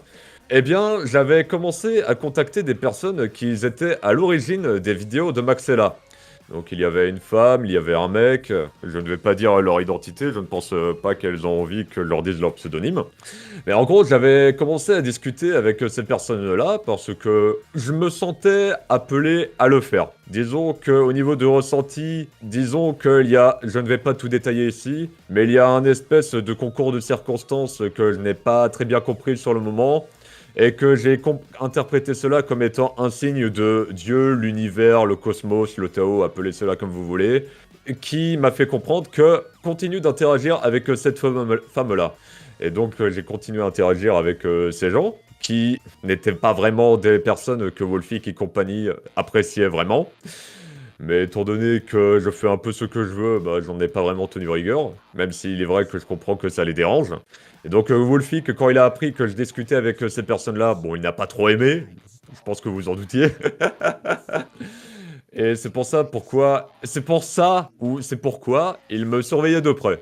eh bien, j'avais commencé à contacter des personnes qui étaient à l'origine des vidéos de Maxella. Donc il y avait une femme, il y avait un mec, je ne vais pas dire leur identité, je ne pense pas qu'elles ont envie que je leur dise leur pseudonyme. Mais en gros, j'avais commencé à discuter avec ces personnes-là parce que je me sentais appelé à le faire. Disons qu'au niveau de ressenti, disons qu'il y a, je ne vais pas tout détailler ici, mais il y a un espèce de concours de circonstances que je n'ai pas très bien compris sur le moment, et que j'ai interprété cela comme étant un signe de Dieu, l'univers, le cosmos, le Tao, appelez cela comme vous voulez, qui m'a fait comprendre que continue d'interagir avec cette femme-là. Et donc j'ai continué à interagir avec ces gens, qui n'étaient pas vraiment des personnes que Wolfic et compagnie appréciaient vraiment. Mais étant donné que je fais un peu ce que je veux, bah, j'en ai pas vraiment tenu rigueur, même s'il est vrai que je comprends que ça les dérange. Et donc Wolfic, quand il a appris que je discutais avec ces personnes-là, bon, il n'a pas trop aimé, je pense que vous en doutiez. Et c'est pourquoi il me surveillait de près.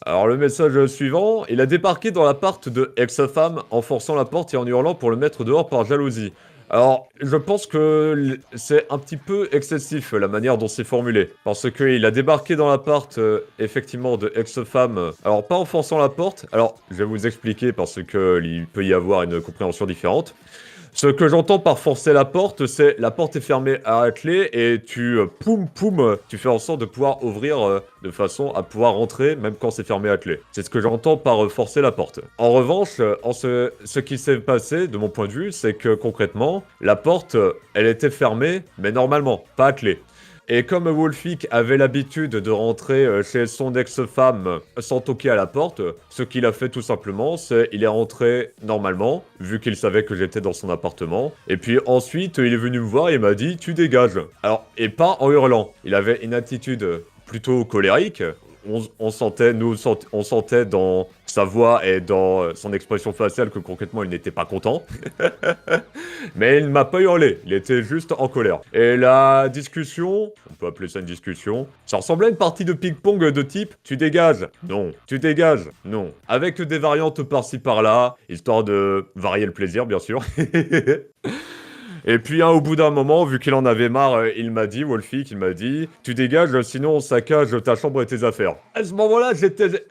Alors le message suivant, il a débarqué dans l'appart de ex-femme en forçant la porte et en hurlant pour le mettre dehors par jalousie. Alors, je pense que c'est un petit peu excessif la manière dont c'est formulé. Parce qu'il a débarqué dans l'appart, effectivement, de ex-femme. Alors, pas en forçant la porte. Alors, je vais vous expliquer parce qu'il peut y avoir une compréhension différente. Ce que j'entends par forcer la porte, c'est la porte est fermée à la clé et tu tu fais en sorte de pouvoir ouvrir de façon à pouvoir rentrer même quand c'est fermé à clé. C'est ce que j'entends par forcer la porte. En revanche, ce qui s'est passé de mon point de vue, c'est que concrètement, la porte, elle était fermée, mais normalement, pas à clé. Et comme Wolfic avait l'habitude de rentrer chez son ex-femme sans toquer à la porte, ce qu'il a fait tout simplement, c'est il est rentré normalement, vu qu'il savait que j'étais dans son appartement. Et puis ensuite, il est venu me voir et m'a dit « tu dégages ». Alors, et pas en hurlant. Il avait une attitude plutôt colérique. On sentait dans sa voix et dans son expression faciale que concrètement il n'était pas content. Mais il ne m'a pas hurlé, il était juste en colère. Et la discussion, on peut appeler ça une discussion, ça ressemblait à une partie de ping-pong de type « tu dégages ». Non. « Tu dégages ». Non. Avec des variantes par-ci par-là, histoire de varier le plaisir bien sûr. Et puis, au bout d'un moment, vu qu'il en avait marre, il m'a dit, Wolfic, il m'a dit, tu dégages, sinon on saccage ta chambre et tes affaires. À ce moment-là,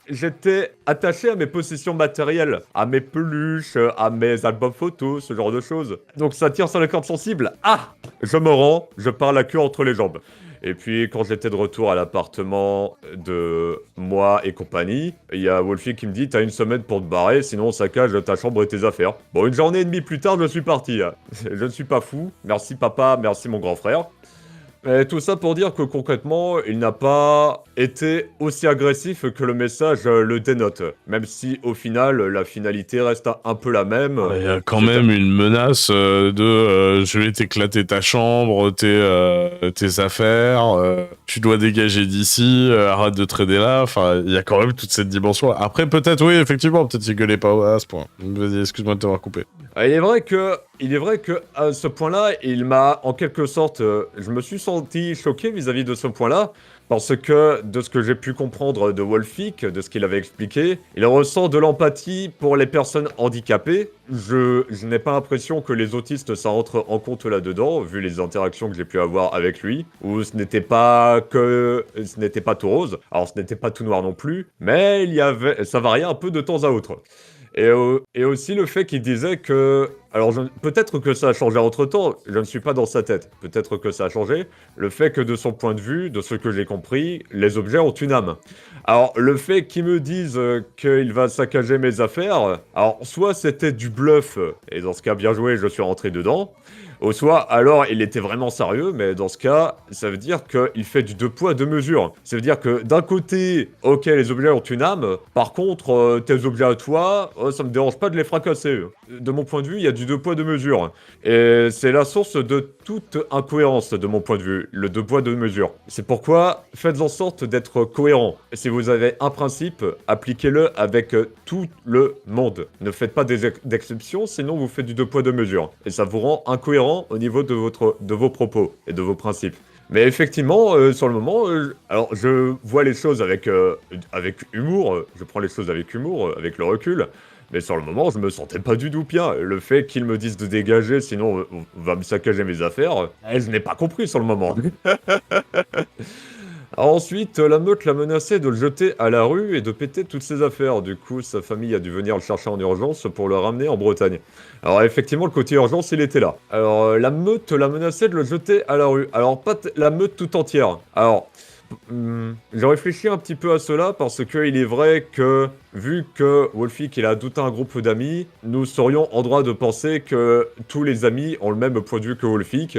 j'étais attaché à mes possessions matérielles, à mes peluches, à mes albums photos, ce genre de choses. Donc ça tire sur les cordes sensibles. Ah! Je me rends, je pars la queue entre les jambes. Et puis, quand j'étais de retour à l'appartement de moi et compagnie, il y a Wolfie qui me dit « T'as une semaine pour te barrer, sinon on saccage ta chambre et tes affaires. » Bon, une journée et demie plus tard, je suis parti. Je ne suis pas fou. Merci papa, merci mon grand frère. Et tout ça pour dire que concrètement, il n'a pas été aussi agressif que le message le dénote. Même si au final, la finalité reste un peu la même. Il y a quand même une menace de je vais t'éclater ta chambre, tes affaires, tu dois dégager d'ici, arrête de trader là. Enfin, il y a quand même toute cette dimension. Après, peut-être, oui, effectivement, peut-être qu'il gueulait pas à ce point. Vas-y, excuse-moi de t'avoir coupé. Il est vrai que à ce point-là, il m'a en quelque sorte, je me suis senti choqué vis-à-vis de ce point-là, parce que de ce que j'ai pu comprendre de Wolfic, de ce qu'il avait expliqué, il ressent de l'empathie pour les personnes handicapées. Je n'ai pas l'impression que les autistes ça rentre en compte là-dedans, vu les interactions que j'ai pu avoir avec lui, où ce n'était pas tout rose. Alors ce n'était pas tout noir non plus, mais ça variait un peu de temps à autre. Et aussi le fait qu'il disait que... Alors peut-être que ça a changé entre-temps, je ne suis pas dans sa tête. Peut-être que ça a changé. Le fait que de son point de vue, de ce que j'ai compris, les objets ont une âme. Alors le fait qu'il me dise qu'il va saccager mes affaires, alors soit c'était du bluff, et dans ce cas bien joué, je suis rentré dedans. Ou soit, alors, il était vraiment sérieux, mais dans ce cas, ça veut dire qu'il fait du 2 poids, 2 mesures. Ça veut dire que d'un côté, ok, les objets ont une âme, par contre, tes objets à toi, ça me dérange pas de les fracasser. De mon point de vue, il y a du 2 poids, 2 mesures. Et c'est la source de toute incohérence, de mon point de vue, le 2 poids, 2 mesures. C'est pourquoi, faites en sorte d'être cohérent. Et si vous avez un principe, appliquez-le avec tout le monde. Ne faites pas d'exceptions, sinon vous faites du 2 poids, 2 mesures. Et ça vous rend incohérent au niveau de vos propos et de vos principes. Mais effectivement, sur le moment, alors je vois les choses avec humour, je prends les choses avec humour, avec le recul, mais sur le moment, je me sentais pas du tout bien. Le fait qu'ils me disent de dégager, sinon on va me saccager mes affaires, je n'ai pas compris sur le moment. Ensuite, la meute l'a menacé de le jeter à la rue et de péter toutes ses affaires. Du coup, sa famille a dû venir le chercher en urgence pour le ramener en Bretagne. Alors effectivement, le côté urgence, il était là. Alors, la meute l'a menacé de le jeter à la rue. Alors, pas la meute tout entière. Alors, j'ai réfléchi un petit peu à cela parce qu'il est vrai que, vu que Wolfic il a tout un groupe d'amis, nous serions en droit de penser que tous les amis ont le même point de vue que Wolfic.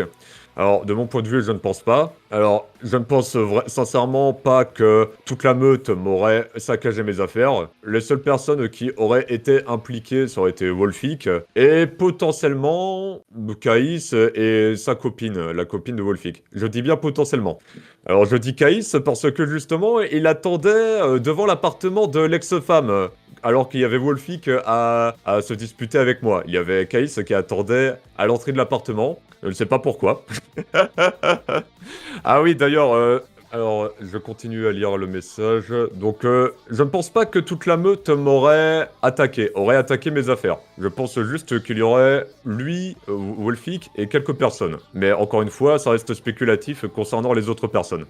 Alors, de mon point de vue, je ne pense pas. Alors, je ne pense sincèrement pas que toute la meute m'aurait saccagé mes affaires. Les seules personnes qui auraient été impliquées, ça aurait été Wolfic et potentiellement Caïs et sa copine, la copine de Wolfic. Je dis bien potentiellement. Alors, je dis Caïs parce que justement, il attendait devant l'appartement de l'ex-femme. Alors qu'il y avait Wolfic à se disputer avec moi. Il y avait Caïs qui attendait à l'entrée de l'appartement. Je ne sais pas pourquoi. Ah oui, d'ailleurs, alors je continue à lire le message. Donc, je ne pense pas que toute la meute aurait attaqué mes affaires. Je pense juste qu'il y aurait lui, Wolfic et quelques personnes. Mais encore une fois, ça reste spéculatif concernant les autres personnes.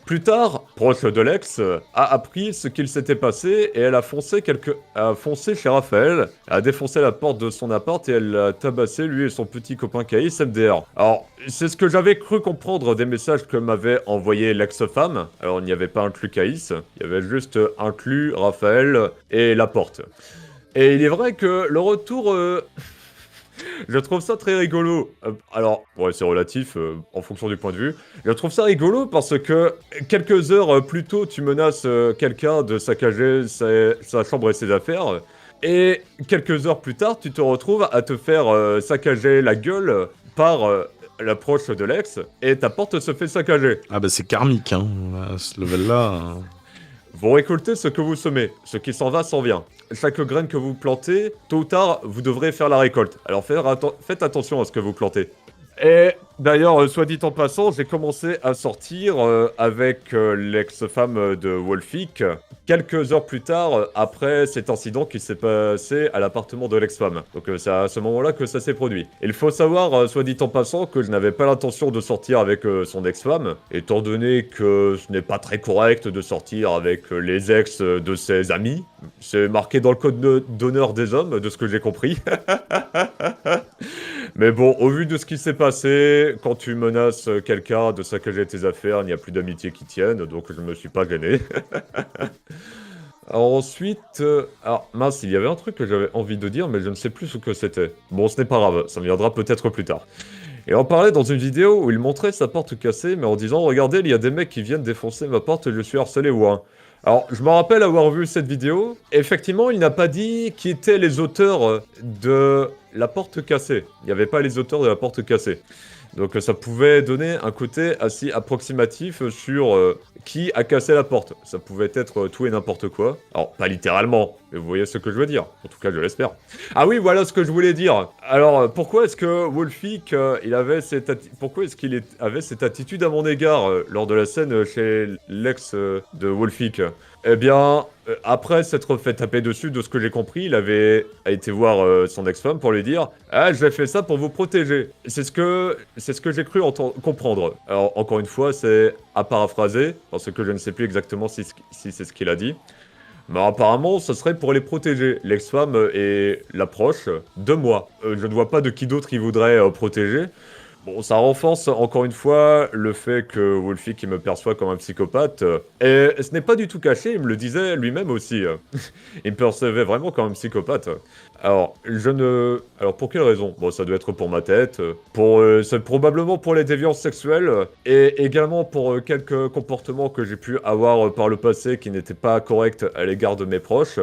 Plus tard, proche de l'ex, a appris ce qu'il s'était passé et elle a foncé chez Raphaël, a défoncé la porte de son appart et elle l'a tabassé lui et son petit copain Caïs MDR. Alors, c'est ce que j'avais cru comprendre des messages que m'avait envoyé l'ex-femme. Alors, il n'y avait pas inclus Caïs, il y avait juste inclus Raphaël et la porte. Et il est vrai que le retour... Je trouve ça très rigolo. Alors, ouais, c'est relatif en fonction du point de vue. Je trouve ça rigolo parce que quelques heures plus tôt, tu menaces quelqu'un de saccager sa chambre et ses affaires. Et quelques heures plus tard, tu te retrouves à te faire saccager la gueule par l'approche de l'ex et ta porte se fait saccager. Ah bah c'est karmique, hein, à ce level-là. Hein. Vous récoltez ce que vous semez. Ce qui s'en va, s'en vient. Chaque graine que vous plantez, tôt ou tard, vous devrez faire la récolte. Alors faites attention à ce que vous plantez. Et d'ailleurs, soit dit en passant, j'ai commencé à sortir avec l'ex-femme de Wolfik quelques heures plus tard après cet incident qui s'est passé à l'appartement de l'ex-femme. Donc c'est à ce moment-là que ça s'est produit. Il faut savoir, soit dit en passant, que je n'avais pas l'intention de sortir avec son ex-femme, étant donné que ce n'est pas très correct de sortir avec les ex de ses amis. C'est marqué dans le code d'honneur des hommes, de ce que j'ai compris. Mais bon, au vu de ce qui s'est passé, quand tu menaces quelqu'un de saccager tes affaires, il n'y a plus d'amitié qui tienne, donc je ne me suis pas gêné. Alors ensuite, alors mince, il y avait un truc que j'avais envie de dire, mais je ne sais plus ce que c'était. Bon, ce n'est pas grave, ça me viendra peut-être plus tard. Et on parlait dans une vidéo où il montrait sa porte cassée, mais en disant « Regardez, il y a des mecs qui viennent défoncer ma porte et je suis harcelé ou un ». Alors, je me rappelle avoir vu cette vidéo. Effectivement, il n'a pas dit qui étaient les auteurs de la porte cassée. Il n'y avait pas les auteurs de la porte cassée. Donc ça pouvait donner un côté assez approximatif sur qui a cassé la porte. Ça pouvait être tout et n'importe quoi. Alors, pas littéralement, mais vous voyez ce que je veux dire. En tout cas, je l'espère. Ah oui, voilà ce que je voulais dire. Alors, pourquoi est-ce que Wolfik, pourquoi est-ce qu'il avait cette attitude à mon égard lors de la scène chez l'ex de Wolfik? Eh bien, après s'être fait taper dessus, de ce que j'ai compris, il avait été voir son ex-femme pour lui dire « Ah, j'ai fait ça pour vous protéger ». C'est ce que j'ai cru comprendre. Alors, encore une fois, c'est à paraphraser, parce que je ne sais plus exactement si c'est ce qu'il a dit. Mais apparemment, ce serait pour les protéger. L'ex-femme est l'approche de moi. Je ne vois pas de qui d'autre il voudrait protéger. Bon, ça renforce encore une fois le fait que Wolfik me perçoit comme un psychopathe. Et ce n'est pas du tout caché, il me le disait lui-même aussi. Il me percevait vraiment comme un psychopathe. Alors, Alors, pour quelle raison? Bon, ça doit être pour ma tête. C'est probablement pour les déviances sexuelles. Et également pour quelques comportements que j'ai pu avoir par le passé qui n'étaient pas corrects à l'égard de mes proches.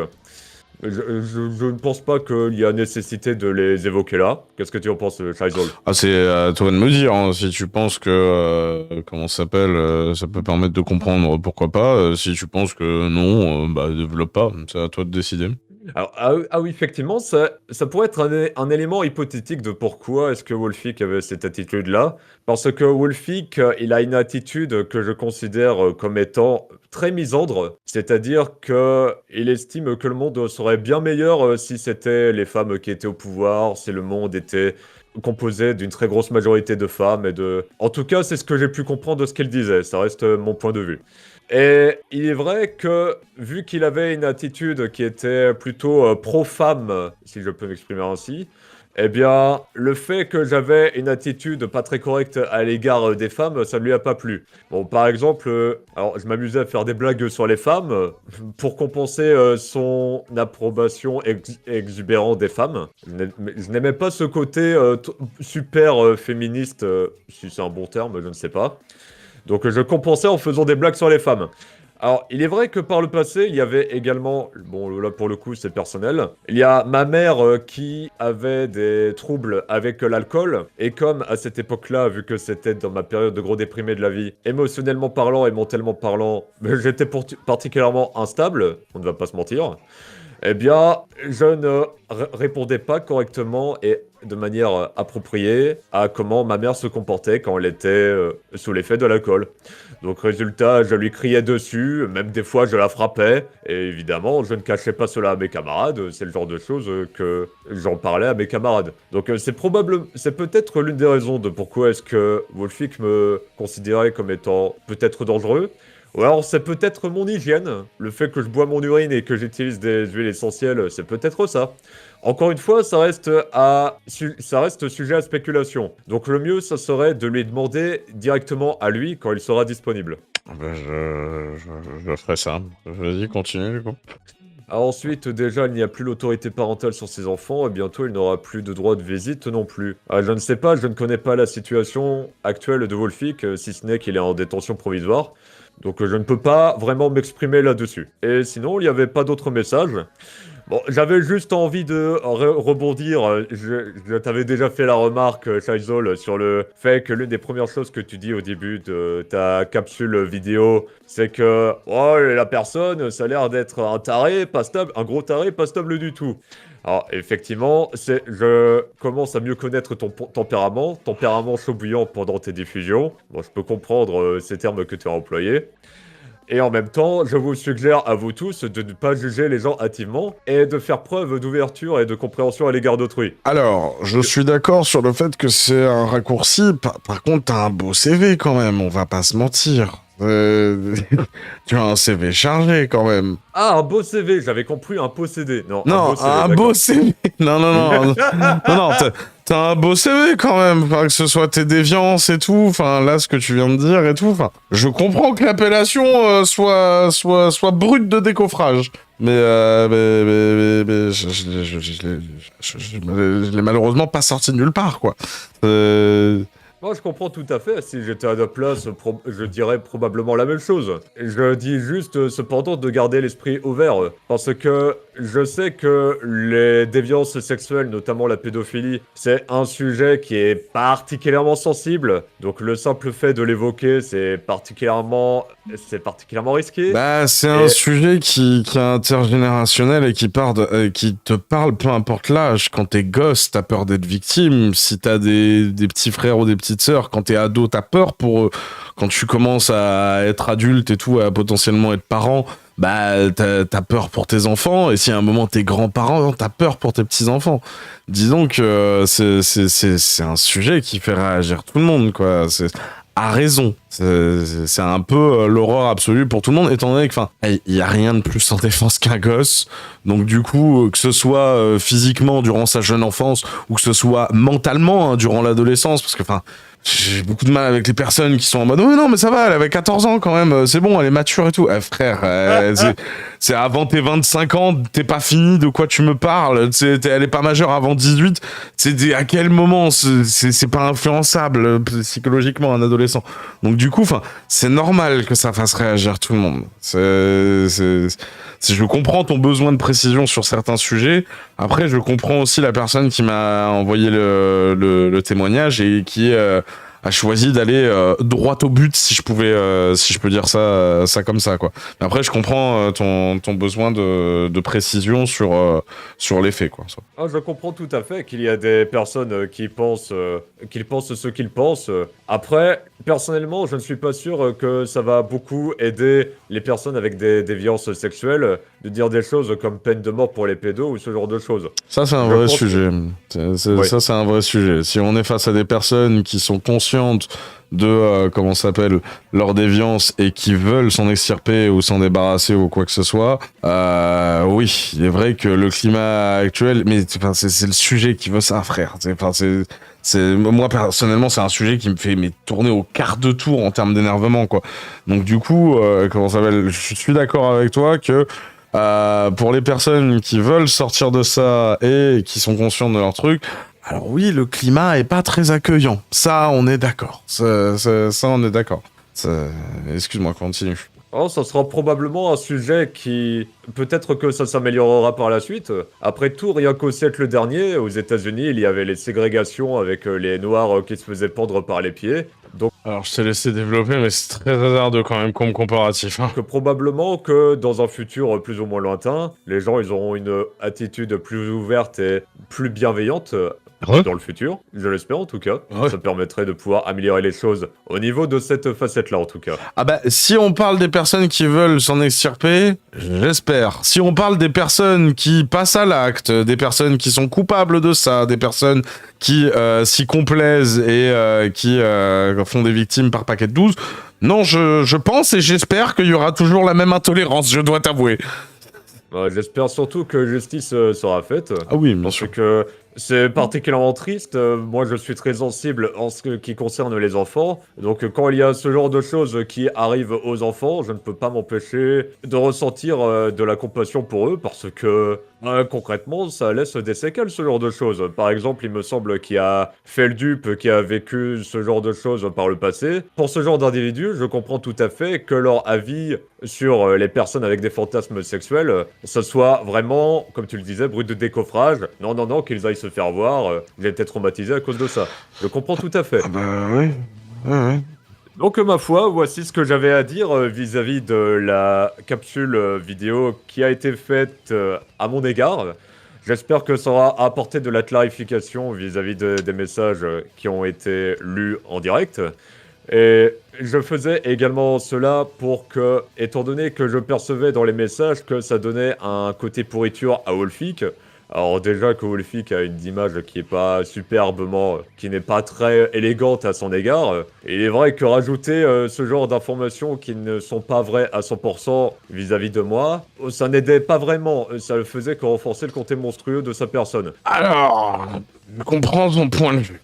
Je ne pense pas qu'il y a nécessité de les évoquer là. Qu'est-ce que tu en penses, Shaizol? Ah, c'est à toi de me dire, hein, si tu penses que, comment ça s'appelle, ça peut permettre de comprendre, pourquoi pas. Si tu penses que non, bah développe pas, c'est à toi de décider. Alors, oui, effectivement, ça pourrait être un élément hypothétique de pourquoi est-ce que Wolfik avait cette attitude-là. Parce que Wolfik, il a une attitude que je considère comme étant très misandre. C'est-à-dire qu'il estime que le monde serait bien meilleur si c'était les femmes qui étaient au pouvoir, si le monde était composé d'une très grosse majorité de femmes et de... En tout cas, c'est ce que j'ai pu comprendre de ce qu'il disait. Ça reste mon point de vue. Et il est vrai que, vu qu'il avait une attitude qui était plutôt pro-femme, si je peux m'exprimer ainsi, eh bien, le fait que j'avais une attitude pas très correcte à l'égard des femmes, ça ne lui a pas plu. Bon, par exemple, alors je m'amusais à faire des blagues sur les femmes pour compenser son approbation exubérante des femmes. Je n'aimais pas ce côté super féministe, si c'est un bon terme, je ne sais pas. Donc je compensais en faisant des blagues sur les femmes. Alors, il est vrai que par le passé, il y avait également, bon là pour le coup c'est personnel, il y a ma mère qui avait des troubles avec l'alcool, et comme à cette époque-là, vu que c'était dans ma période de gros déprimé de la vie, émotionnellement parlant et mentalement parlant, j'étais particulièrement instable, on ne va pas se mentir, eh bien, je ne répondais pas correctement et de manière appropriée à comment ma mère se comportait quand elle était sous l'effet de l'alcool. Donc résultat, je lui criais dessus, même des fois je la frappais, et évidemment, je ne cachais pas cela à mes camarades, c'est le genre de choses que j'en parlais à mes camarades. Donc c'est peut-être l'une des raisons de pourquoi est-ce que Wolfik me considérait comme étant peut-être dangereux. Ou alors c'est peut-être mon hygiène, le fait que je bois mon urine et que j'utilise des huiles essentielles, c'est peut-être ça. Encore une fois, ça reste sujet à spéculation. Donc le mieux, ça serait de lui demander directement à lui quand il sera disponible. Ben, je ferai ça. Vas-y, continue, du coup. Ensuite, déjà, il n'y a plus l'autorité parentale sur ses enfants, et bientôt, il n'aura plus de droit de visite non plus. Je ne sais pas, je ne connais pas la situation actuelle de Wolfik, si ce n'est qu'il est en détention provisoire. Donc je ne peux pas vraiment m'exprimer là-dessus. Et sinon, il n'y avait pas d'autres messages. Bon, j'avais juste envie de rebondir. Je t'avais déjà fait la remarque, Shaizol, sur le fait que l'une des premières choses que tu dis au début de ta capsule vidéo, c'est que oh, la personne, ça a l'air d'être un taré, pas stable, un gros taré, pas stable du tout. Alors, effectivement, je commence à mieux connaître ton tempérament chaud bouillant pendant tes diffusions. Bon, je peux comprendre ces termes que tu as employés. Et en même temps, je vous suggère à vous tous de ne pas juger les gens hâtivement et de faire preuve d'ouverture et de compréhension à l'égard d'autrui. Alors, je suis d'accord sur le fait que c'est un raccourci. Par contre, t'as un beau CV quand même, on va pas se mentir. Tu as un CV chargé quand même. Ah, un beau CV, j'avais compris un possédé. Non, Non, un beau CV. Non, non, t'as un beau CV quand même. Enfin, que ce soit tes déviances et tout. Enfin, là, ce que tu viens de dire et tout. Enfin, je comprends que l'appellation soit brute de décoffrage. Mais je l'ai malheureusement pas sorti de nulle part, quoi. Moi, je comprends tout à fait. Si j'étais à ta place, je dirais probablement la même chose. Je dis juste, cependant, de garder l'esprit ouvert. Parce que je sais que les déviances sexuelles, notamment la pédophilie, c'est un sujet qui est particulièrement sensible. Donc le simple fait de l'évoquer, c'est particulièrement risqué. Bah, c'est un sujet qui est intergénérationnel et qui te parle peu importe l'âge. Quand t'es gosse, t'as peur d'être victime. Si t'as des petits frères ou des petites sœurs, quand t'es ado, t'as peur pour eux. Quand tu commences à être adulte et tout, à potentiellement être parent, bah, t'as peur pour tes enfants. Et si à un moment t'es grands-parents, t'as peur pour tes petits-enfants. Disons que c'est un sujet qui fait réagir tout le monde, quoi. A raison. C'est un peu l'horreur absolue pour tout le monde, étant donné que, enfin, il y a rien de plus sans défense qu'un gosse. Donc du coup, que ce soit physiquement durant sa jeune enfance ou que ce soit mentalement durant l'adolescence, parce que, enfin, j'ai beaucoup de mal avec les personnes qui sont en mode oh, non mais ça va, elle avait 14 ans quand même, c'est bon, elle est mature et tout. Frère, c'est avant tes 25 ans, t'es pas fini, de quoi tu me parles, elle est pas majeure avant 18, c'est à quel moment, c'est pas influençable psychologiquement un adolescent. Donc du coup, enfin, c'est normal que ça fasse réagir tout le monde. Je comprends ton besoin de précision sur certains sujets. Après, je comprends aussi la personne qui m'a envoyé le témoignage et qui a choisi d'aller droit au but, si je peux dire ça comme ça, quoi. Mais après, je comprends ton besoin de précision sur les faits, quoi. Ah, je comprends tout à fait qu'il y a des personnes qui pensent ce qu'ils pensent. Après, personnellement, je ne suis pas sûr que ça va beaucoup aider les personnes avec des déviances sexuelles de dire des choses comme peine de mort pour les pédos ou ce genre de choses. Ça, c'est un vrai sujet. Ça, c'est un vrai sujet. Si on est face à des personnes qui sont conscientes de leur déviance et qui veulent s'en extirper ou s'en débarrasser ou quoi que ce soit, oui, il est vrai que le climat actuel, mais c'est le sujet qui veut ça, frère. Moi personnellement, c'est un sujet qui me fait tourner au quart de tour en termes d'énervement, quoi. Donc du coup, je suis d'accord avec toi que pour les personnes qui veulent sortir de ça et qui sont conscientes de leur truc, alors oui, le climat est pas très accueillant. Ça, on est d'accord. Ça, on est d'accord. Excuse-moi, continue. Oh, ça sera probablement un sujet qui... Peut-être que ça s'améliorera par la suite. Après tout, rien qu'au siècle dernier, aux États-Unis, il y avait les ségrégations avec les Noirs qui se faisaient pendre par les pieds. Donc, alors, je t'ai laissé développer, mais c'est très hasardeux quand même comme comparatif. Hein. Que probablement que dans un futur plus ou moins lointain, les gens ils auront une attitude plus ouverte et plus bienveillante dans le futur. Je l'espère en tout cas. Ouais. Ça permettrait de pouvoir améliorer les choses au niveau de cette facette-là en tout cas. Ah bah, si on parle des personnes qui veulent s'en extirper, j'espère. Si on parle des personnes qui passent à l'acte, des personnes qui sont coupables de ça, des personnes qui s'y complaisent et qui font des victimes par paquet de 12, non, je pense et j'espère qu'il y aura toujours la même intolérance, je dois t'avouer. J'espère surtout que justice sera faite. Ah oui, bien parce sûr. Que c'est particulièrement triste. Moi, je suis très sensible en ce qui concerne les enfants. Donc, quand il y a ce genre de choses qui arrivent aux enfants, je ne peux pas m'empêcher de ressentir de la compassion pour eux parce que, concrètement, ça laisse des séquelles, ce genre de choses. Par exemple, il me semble qu'il a fait le dupe, qui a vécu ce genre de choses par le passé. Pour ce genre d'individus, je comprends tout à fait que leur avis sur les personnes avec des fantasmes sexuels, ce soit vraiment, comme tu le disais, brut de décoffrage. Non, qu'ils aillent se faire voir, j'ai été traumatisé à cause de ça. Je comprends tout à fait. Ah bah oui. Ouais. Donc ma foi, voici ce que j'avais à dire vis-à-vis de la capsule vidéo qui a été faite à mon égard. J'espère que ça aura apporté de la clarification vis-à-vis des messages qui ont été lus en direct. Et je faisais également cela pour que, étant donné que je percevais dans les messages que ça donnait un côté pourriture à Wolfic, alors déjà que Wolfic a une image qui est pas superbement, qui n'est pas très élégante à son égard, il est vrai que rajouter ce genre d'informations qui ne sont pas vraies à 100% vis-à-vis de moi, ça n'aidait pas vraiment, ça ne faisait que renforcer le côté monstrueux de sa personne. Alors, je comprends ton point de vue.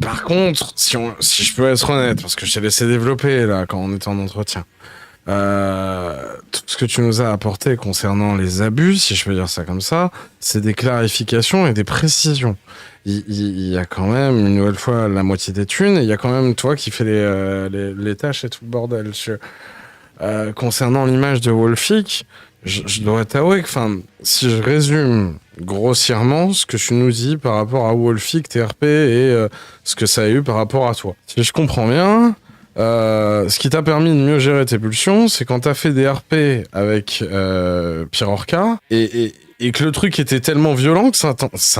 Par contre, si je peux être honnête, parce que je t'ai laissé développer là quand on était en entretien, tout ce que tu nous as apporté concernant les abus, si je peux dire ça comme ça, c'est des clarifications et des précisions. Il y a quand même, une nouvelle fois, la moitié des thunes, et il y a quand même toi qui fais les tâches et tout le bordel. Concernant l'image de Wolfic, je dois t'avouer que, si je résume grossièrement ce que tu nous dis par rapport à Wolfic, TRP et ce que ça a eu par rapport à toi. Si je comprends bien, ce qui t'a permis de mieux gérer tes pulsions, c'est quand t'as fait des RP avec Pyrorca et que le truc était tellement violent que ça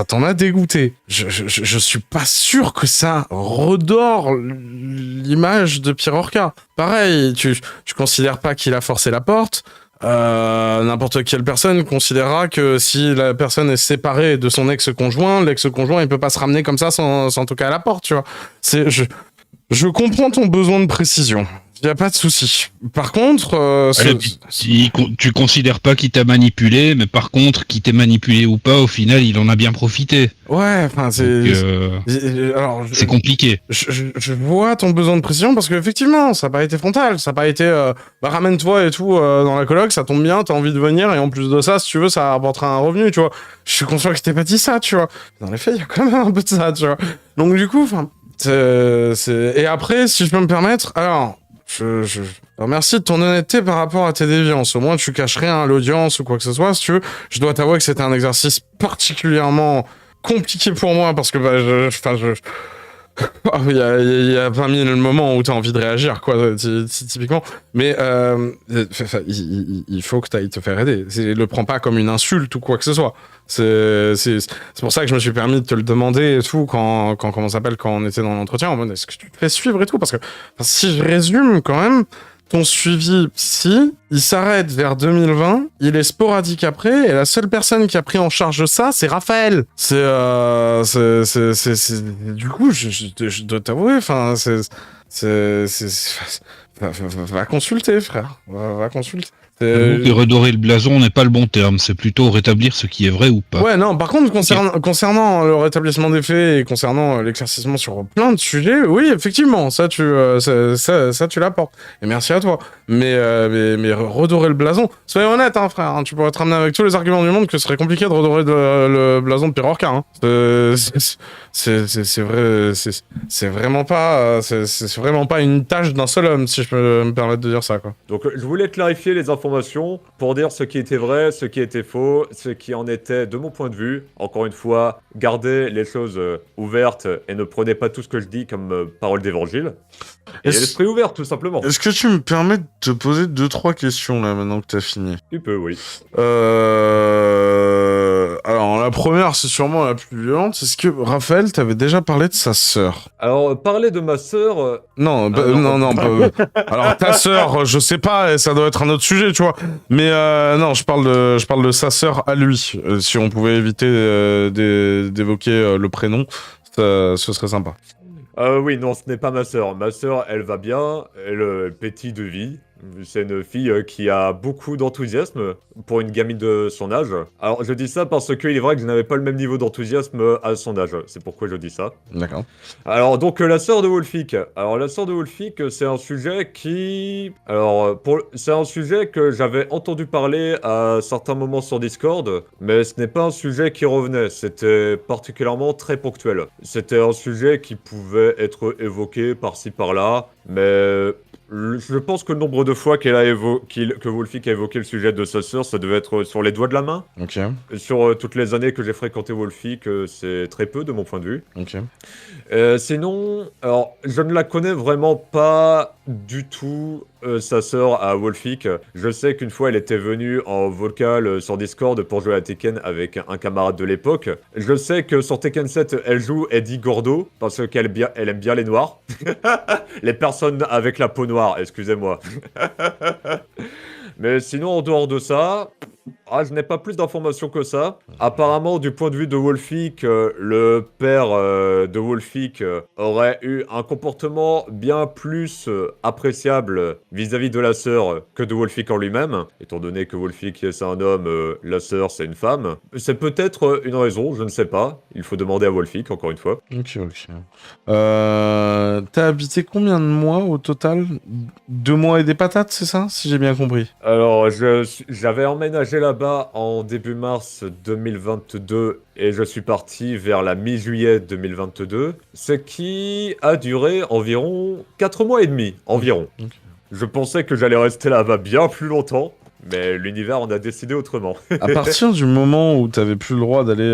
t'en a dégoûté. Je suis pas sûr que ça redore l'image de Pyrorca. Pareil, tu considères pas qu'il a forcé la porte. N'importe quelle personne considérera que si la personne est séparée de son l'ex-conjoint il peut pas se ramener comme ça sans toquer à la porte, tu vois. Je comprends ton besoin de précision. Y a pas de souci. Par contre, tu considères pas qu'il t'a manipulé, mais par contre, qu'il t'ait manipulé ou pas, au final, il en a bien profité. Ouais, c'est... Alors, c'est compliqué. Je vois ton besoin de précision parce qu'effectivement, ça n'a pas été frontal. Ça n'a pas été ramène-toi et tout dans la coloc, ça tombe bien, t'as envie de venir et en plus de ça, si tu veux, ça apportera un revenu, tu vois. Je suis conscient que je t'ai pas dit ça, tu vois. Dans les faits, il y a quand même un peu de ça, tu vois. Donc du coup, Et après, si je peux me permettre, alors... Je remercie de ton honnêteté par rapport à tes déviances. Au moins, tu caches rien à l'audience ou quoi que ce soit, si tu veux. Je dois t'avouer que c'était un exercice particulièrement compliqué pour moi parce que il y a 20 000 moments où t'as envie de réagir, quoi, typiquement. Mais il faut que t'ailles te faire aider. Le prends pas comme une insulte ou quoi que ce soit. C'est pour ça que je me suis permis de te le demander et tout quand on était dans l'entretien en mode est-ce que tu te fais suivre et tout, parce que si je résume quand même, ton suivi psy, il s'arrête vers 2020, il est sporadique après, et la seule personne qui a pris en charge ça, c'est Raphaël. Du coup, je dois t'avouer, va consulter, frère. Va consulter. Et redorer le blason n'est pas le bon terme, c'est plutôt rétablir ce qui est vrai ou pas. Ouais, non, par contre, concernant le rétablissement des faits et concernant l'éclaircissement sur plein de sujets, oui, effectivement, ça tu l'apportes. Et merci à toi. Mais redorer le blason, soyons honnêtes, hein, frère, hein, tu pourrais te ramener avec tous les arguments du monde que ce serait compliqué de redorer le blason de Pyrorca. Hein. C'est vrai, c'est vraiment pas une tâche d'un seul homme, si je peux me permettre de dire ça, quoi. Donc je voulais clarifier les informations pour dire ce qui était vrai, ce qui était faux, ce qui en était de mon point de vue. Encore une fois, gardez les choses ouvertes et ne prenez pas tout ce que je dis comme parole d'évangile. Et l'esprit ouvert, tout simplement. Est-ce que tu me permets de te poser 2-3 questions là maintenant que t'as fini? Tu peux, oui. Alors la première, c'est sûrement la plus violente. Est-ce que Raphaël t'avait déjà parlé de sa sœur? Alors parler de ma sœur. Non. Alors ta sœur, je sais pas, ça doit être un autre sujet, tu vois. Mais non, je parle de sa sœur à lui. Si on pouvait éviter d'évoquer le prénom, ce serait sympa. Oui, non, ce n'est pas ma sœur. Ma sœur, elle va bien, elle pétille de vie. C'est une fille qui a beaucoup d'enthousiasme pour une gamine de son âge. Alors, je dis ça parce qu'il est vrai que je n'avais pas le même niveau d'enthousiasme à son âge. C'est pourquoi je dis ça. D'accord. Alors, donc, la sœur de Wolfic. Alors, la sœur de Wolfic, c'est un sujet qui... Alors, c'est un sujet que j'avais entendu parler à certains moments sur Discord, mais ce n'est pas un sujet qui revenait. C'était particulièrement très ponctuel. C'était un sujet qui pouvait être évoqué par-ci, par-là, mais... Je pense que le nombre de fois que Wolfic a évoqué le sujet de sa sœur, ça devait être sur les doigts de la main. Ok. Sur toutes les années que j'ai fréquenté Wolfic, c'est très peu de mon point de vue. Ok. Sinon, alors, je ne la connais vraiment pas du tout sa sœur à Wolfik. Je sais qu'une fois, elle était venue en vocal sur Discord pour jouer à Tekken avec un camarade de l'époque. Je sais que sur Tekken 7, elle joue Eddie Gordo parce elle aime bien les noirs. Les personnes avec la peau noire, excusez-moi. Mais sinon, en dehors de ça, je n'ai pas plus d'informations que ça. Apparemment, du point de vue de Wolfik, le père de Wolfik aurait eu un comportement bien plus appréciable vis-à-vis de la sœur que de Wolfik en lui-même. Étant donné que Wolfik c'est un homme, la sœur c'est une femme. C'est peut-être une raison, je ne sais pas. Il faut demander à Wolfik, encore une fois. Ok. T'as habité combien de mois au total? 2 mois et des patates, c'est ça? Si j'ai bien compris. Alors, j'avais emménagé là-bas en début mars 2022 et je suis parti vers la mi-juillet 2022, ce qui a duré environ 4 mois et demi, environ. Ok. Je pensais que j'allais rester là-bas bien plus longtemps, mais l'univers en a décidé autrement. À partir du moment où t'avais plus le droit d'aller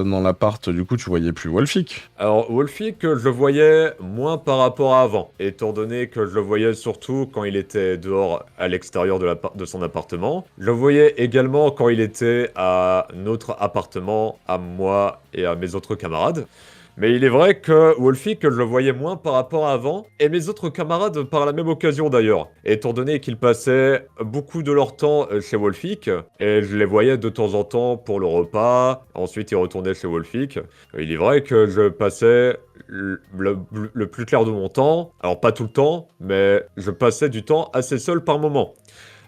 dans l'appart, du coup, tu voyais plus Wolfik. Alors, Wolfik, je le voyais moins par rapport à avant, étant donné que je le voyais surtout quand il était dehors à l'extérieur de son appartement. Je le voyais également quand il était à notre appartement, à moi et à mes autres camarades. Mais il est vrai que Wolfik, je le voyais moins par rapport à avant, et mes autres camarades par la même occasion d'ailleurs, étant donné qu'ils passaient beaucoup de leur temps chez Wolfik, et je les voyais de temps en temps pour le repas, ensuite ils retournaient chez Wolfik. Il est vrai que je passais le plus clair de mon temps, alors pas tout le temps, mais je passais du temps assez seul par moment.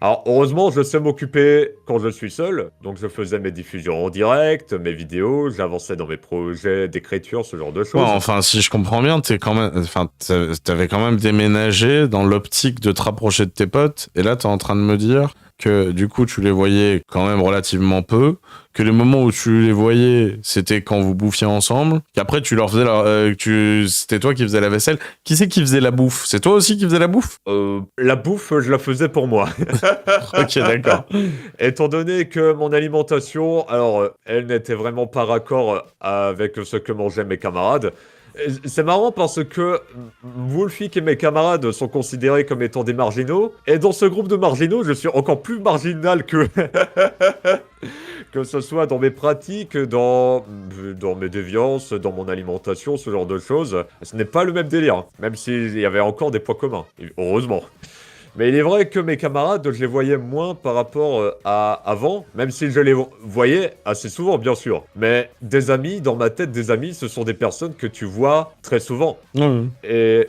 Alors, heureusement, je sais m'occuper quand je suis seul. Donc, je faisais mes diffusions en direct, mes vidéos, j'avançais dans mes projets d'écriture, ce genre de choses. Ouais, enfin, si je comprends bien, t'avais quand même déménagé dans l'optique de te rapprocher de tes potes. Et là, t'es en train de me dire que, du coup, tu les voyais quand même relativement peu. Que les moments où tu les voyais, c'était quand vous bouffiez ensemble. Qu'après, tu leur faisais c'était toi qui faisais la vaisselle. Qui c'est qui faisait la bouffe? C'est toi aussi qui faisais la bouffe? La bouffe, je la faisais pour moi. Ok, d'accord. Étant donné que mon alimentation, alors, elle n'était vraiment pas raccord avec ce que mangeaient mes camarades. C'est marrant parce que Wolfik et mes camarades sont considérés comme étant des marginaux. Et dans ce groupe de marginaux, je suis encore plus marginal que... que ce soit dans mes pratiques, dans mes déviances, dans mon alimentation, ce genre de choses. Ce n'est pas le même délire, même s'il y avait encore des points communs, heureusement. Mais il est vrai que mes camarades, je les voyais moins par rapport à avant, même si je les voyais assez souvent, bien sûr. Mais des amis, dans ma tête, des amis, ce sont des personnes que tu vois très souvent. Et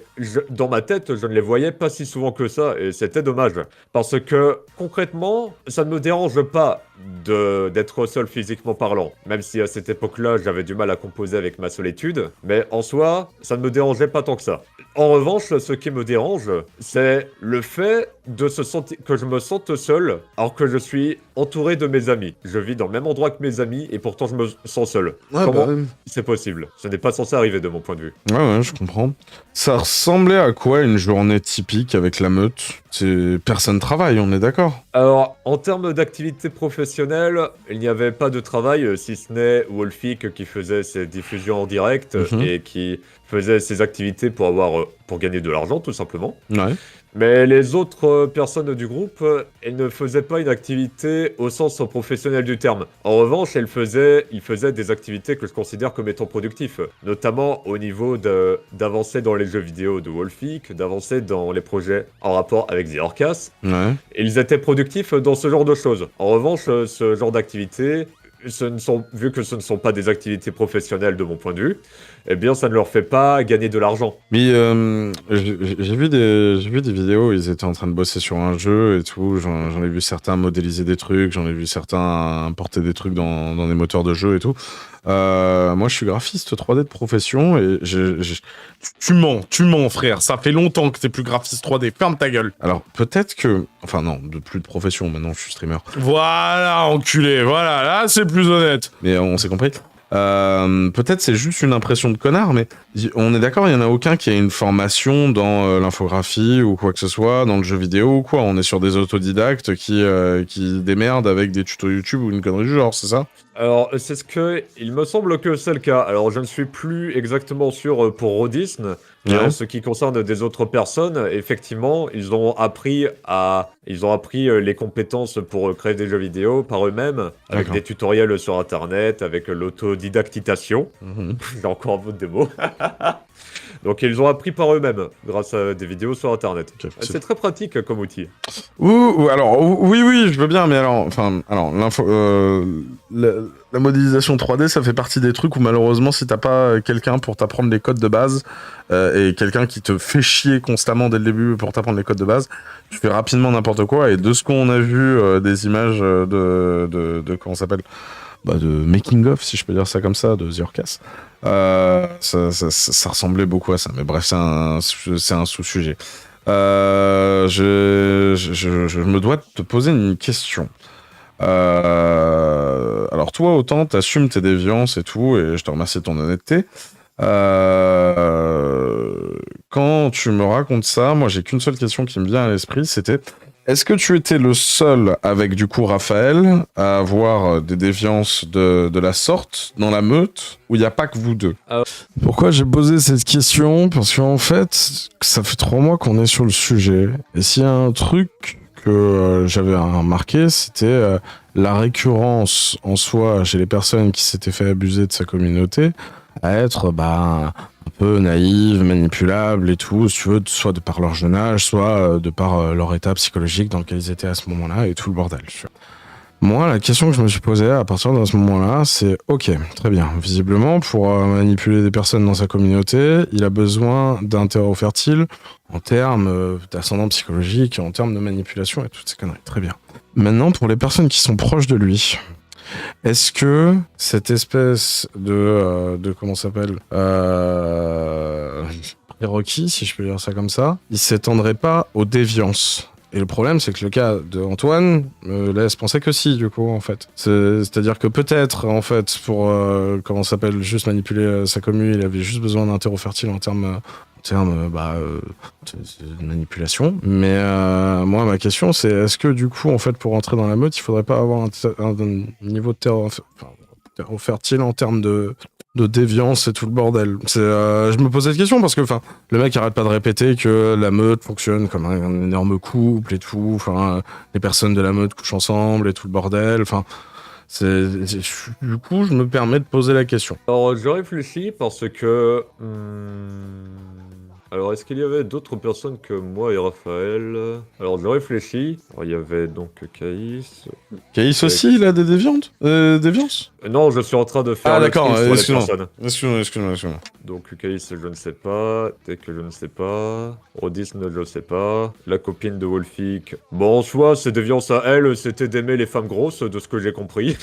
dans ma tête, je ne les voyais pas si souvent que ça, et c'était dommage. Parce que, concrètement, ça ne me dérange pas d'être seul physiquement parlant. Même si à cette époque-là, j'avais du mal à composer avec ma solitude. Mais en soi, ça ne me dérangeait pas tant que ça. En revanche, ce qui me dérange, c'est le fait que je me sente seul alors que je suis entouré de mes amis. Je vis dans le même endroit que mes amis et pourtant je me sens seul. Ouais, Comment c'est possible? Ce n'est pas censé arriver de mon point de vue. Ouais, je comprends. Ça ressemblait à quoi une journée typique avec la meute? Personne travaille, on est d'accord? Alors, en termes d'activité professionnelle, il n'y avait pas de travail, si ce n'est Wolfik qui faisait ses diffusions en direct et qui faisait ses activités pour gagner de l'argent, tout simplement. Ouais. Mais les autres personnes du groupe, elles ne faisaient pas une activité au sens professionnel du terme. En revanche, ils faisaient des activités que je considère comme étant productives, notamment au niveau d'avancer dans les jeux vidéo de Wolfik, d'avancer dans les projets en rapport avec The Orcas. Ouais. Ils étaient productifs dans ce genre de choses. En revanche, ce genre d'activités, vu que ce ne sont pas des activités professionnelles de mon point de vue, eh bien ça ne leur fait pas gagner de l'argent. Mais j'ai vu des vidéos où ils étaient en train de bosser sur un jeu et tout. J'en ai vu certains modéliser des trucs, j'en ai vu certains importer des trucs dans des moteurs de jeu et tout. Moi, je suis graphiste 3D de profession et tu mens, frère. Ça fait longtemps que t'es plus graphiste 3D. Ferme ta gueule. Alors, peut-être que... Enfin, non, plus de profession. Maintenant, je suis streamer. Voilà, enculé. Voilà, là, c'est plus honnête. Mais on s'est compris. Peut-être c'est juste une impression de connard, mais on est d'accord, il y en a aucun qui a une formation dans l'infographie ou quoi que ce soit, dans le jeu vidéo ou quoi. On est sur des autodidactes qui démerdent avec des tutos YouTube ou une connerie du genre, c'est ça? Alors, c'est ce que... Il me semble que c'est le cas. Alors, je ne suis plus exactement sûr pour Rodisne, mais Ouais. en ce qui concerne des autres personnes, effectivement, ils ont appris les compétences pour créer des jeux vidéo par eux-mêmes, avec D'accord. des tutoriels sur Internet, avec l'autodidactitation. Mhm. J'ai encore un mot de mots. Donc, ils ont appris par eux-mêmes, grâce à des vidéos sur Internet. Ok, C'est très pratique comme outil. Oui, je veux bien, mais alors, la modélisation 3D, ça fait partie des trucs où malheureusement, si t'as pas quelqu'un pour t'apprendre les codes de base et quelqu'un qui te fait chier constamment dès le début pour t'apprendre les codes de base, tu fais rapidement n'importe quoi. Et de ce qu'on a vu, des images de comment ça s'appelle, de making of, si je peux dire ça comme ça, de The Orcas. Ça ressemblait beaucoup à ça, mais bref, c'est un sous-sujet. Je me dois te poser une question. Alors toi, autant t'assumes tes déviances et tout, et je te remercie de ton honnêteté. Quand tu me racontes ça, moi j'ai qu'une seule question qui me vient à l'esprit, c'était: est-ce que tu étais le seul, avec du coup Raphaël, à avoir des déviances de la sorte dans la meute, ou il n'y a pas que vous deux? Pourquoi j'ai posé cette question? Parce qu'en fait, ça fait 3 mois qu'on est sur le sujet. Et s'il y a un truc que j'avais remarqué, c'était la récurrence en soi chez les personnes qui s'étaient fait abuser de sa communauté à être un peu naïve, manipulable et tout, si tu veux, soit de par leur jeune âge, soit de par leur état psychologique dans lequel ils étaient à ce moment-là et tout le bordel. Tu vois. Moi, la question que je me suis posée à partir de ce moment-là, c'est ok, très bien. Visiblement, pour manipuler des personnes dans sa communauté, il a besoin d'un terreau fertile en termes d'ascendant psychologique, en termes de manipulation et toutes ces conneries. Très bien. Maintenant, pour les personnes qui sont proches de lui, est-ce que cette espèce de comment ça s'appelle prérequis, si je peux dire ça comme ça, il s'étendrait pas aux déviances? Et le problème, c'est que le cas de Antoine me laisse penser que si, du coup, en fait. C'est-à-dire que peut-être, en fait, pour, comment ça s'appelle, juste manipuler sa commu, il avait juste besoin d'un terreau fertile en termes de manipulation. Mais moi, ma question, c'est est-ce que, du coup, en fait, pour entrer dans la meute, il faudrait pas avoir un niveau de terreau fertile en termes de déviance et tout le bordel. Je me pose cette question parce que le mec arrête pas de répéter que la meute fonctionne comme un énorme couple et tout, les personnes de la meute couchent ensemble et tout le bordel, du coup je me permets de poser la question. Alors, je réfléchis parce que... Alors, est-ce qu'il y avait d'autres personnes que moi et Raphaël? Alors, je réfléchis. Alors, il y avait donc Caïs. Caïs aussi, il a des déviances? Non, je suis en train de faire le tri sur les personnes. Excuse-moi. Donc, Caïs, je ne sais pas. Tech, je ne sais pas. Rodisne, je ne sais pas. La copine de Wolfik. Bon, en soi, ses déviances à elle, c'était d'aimer les femmes grosses, de ce que j'ai compris.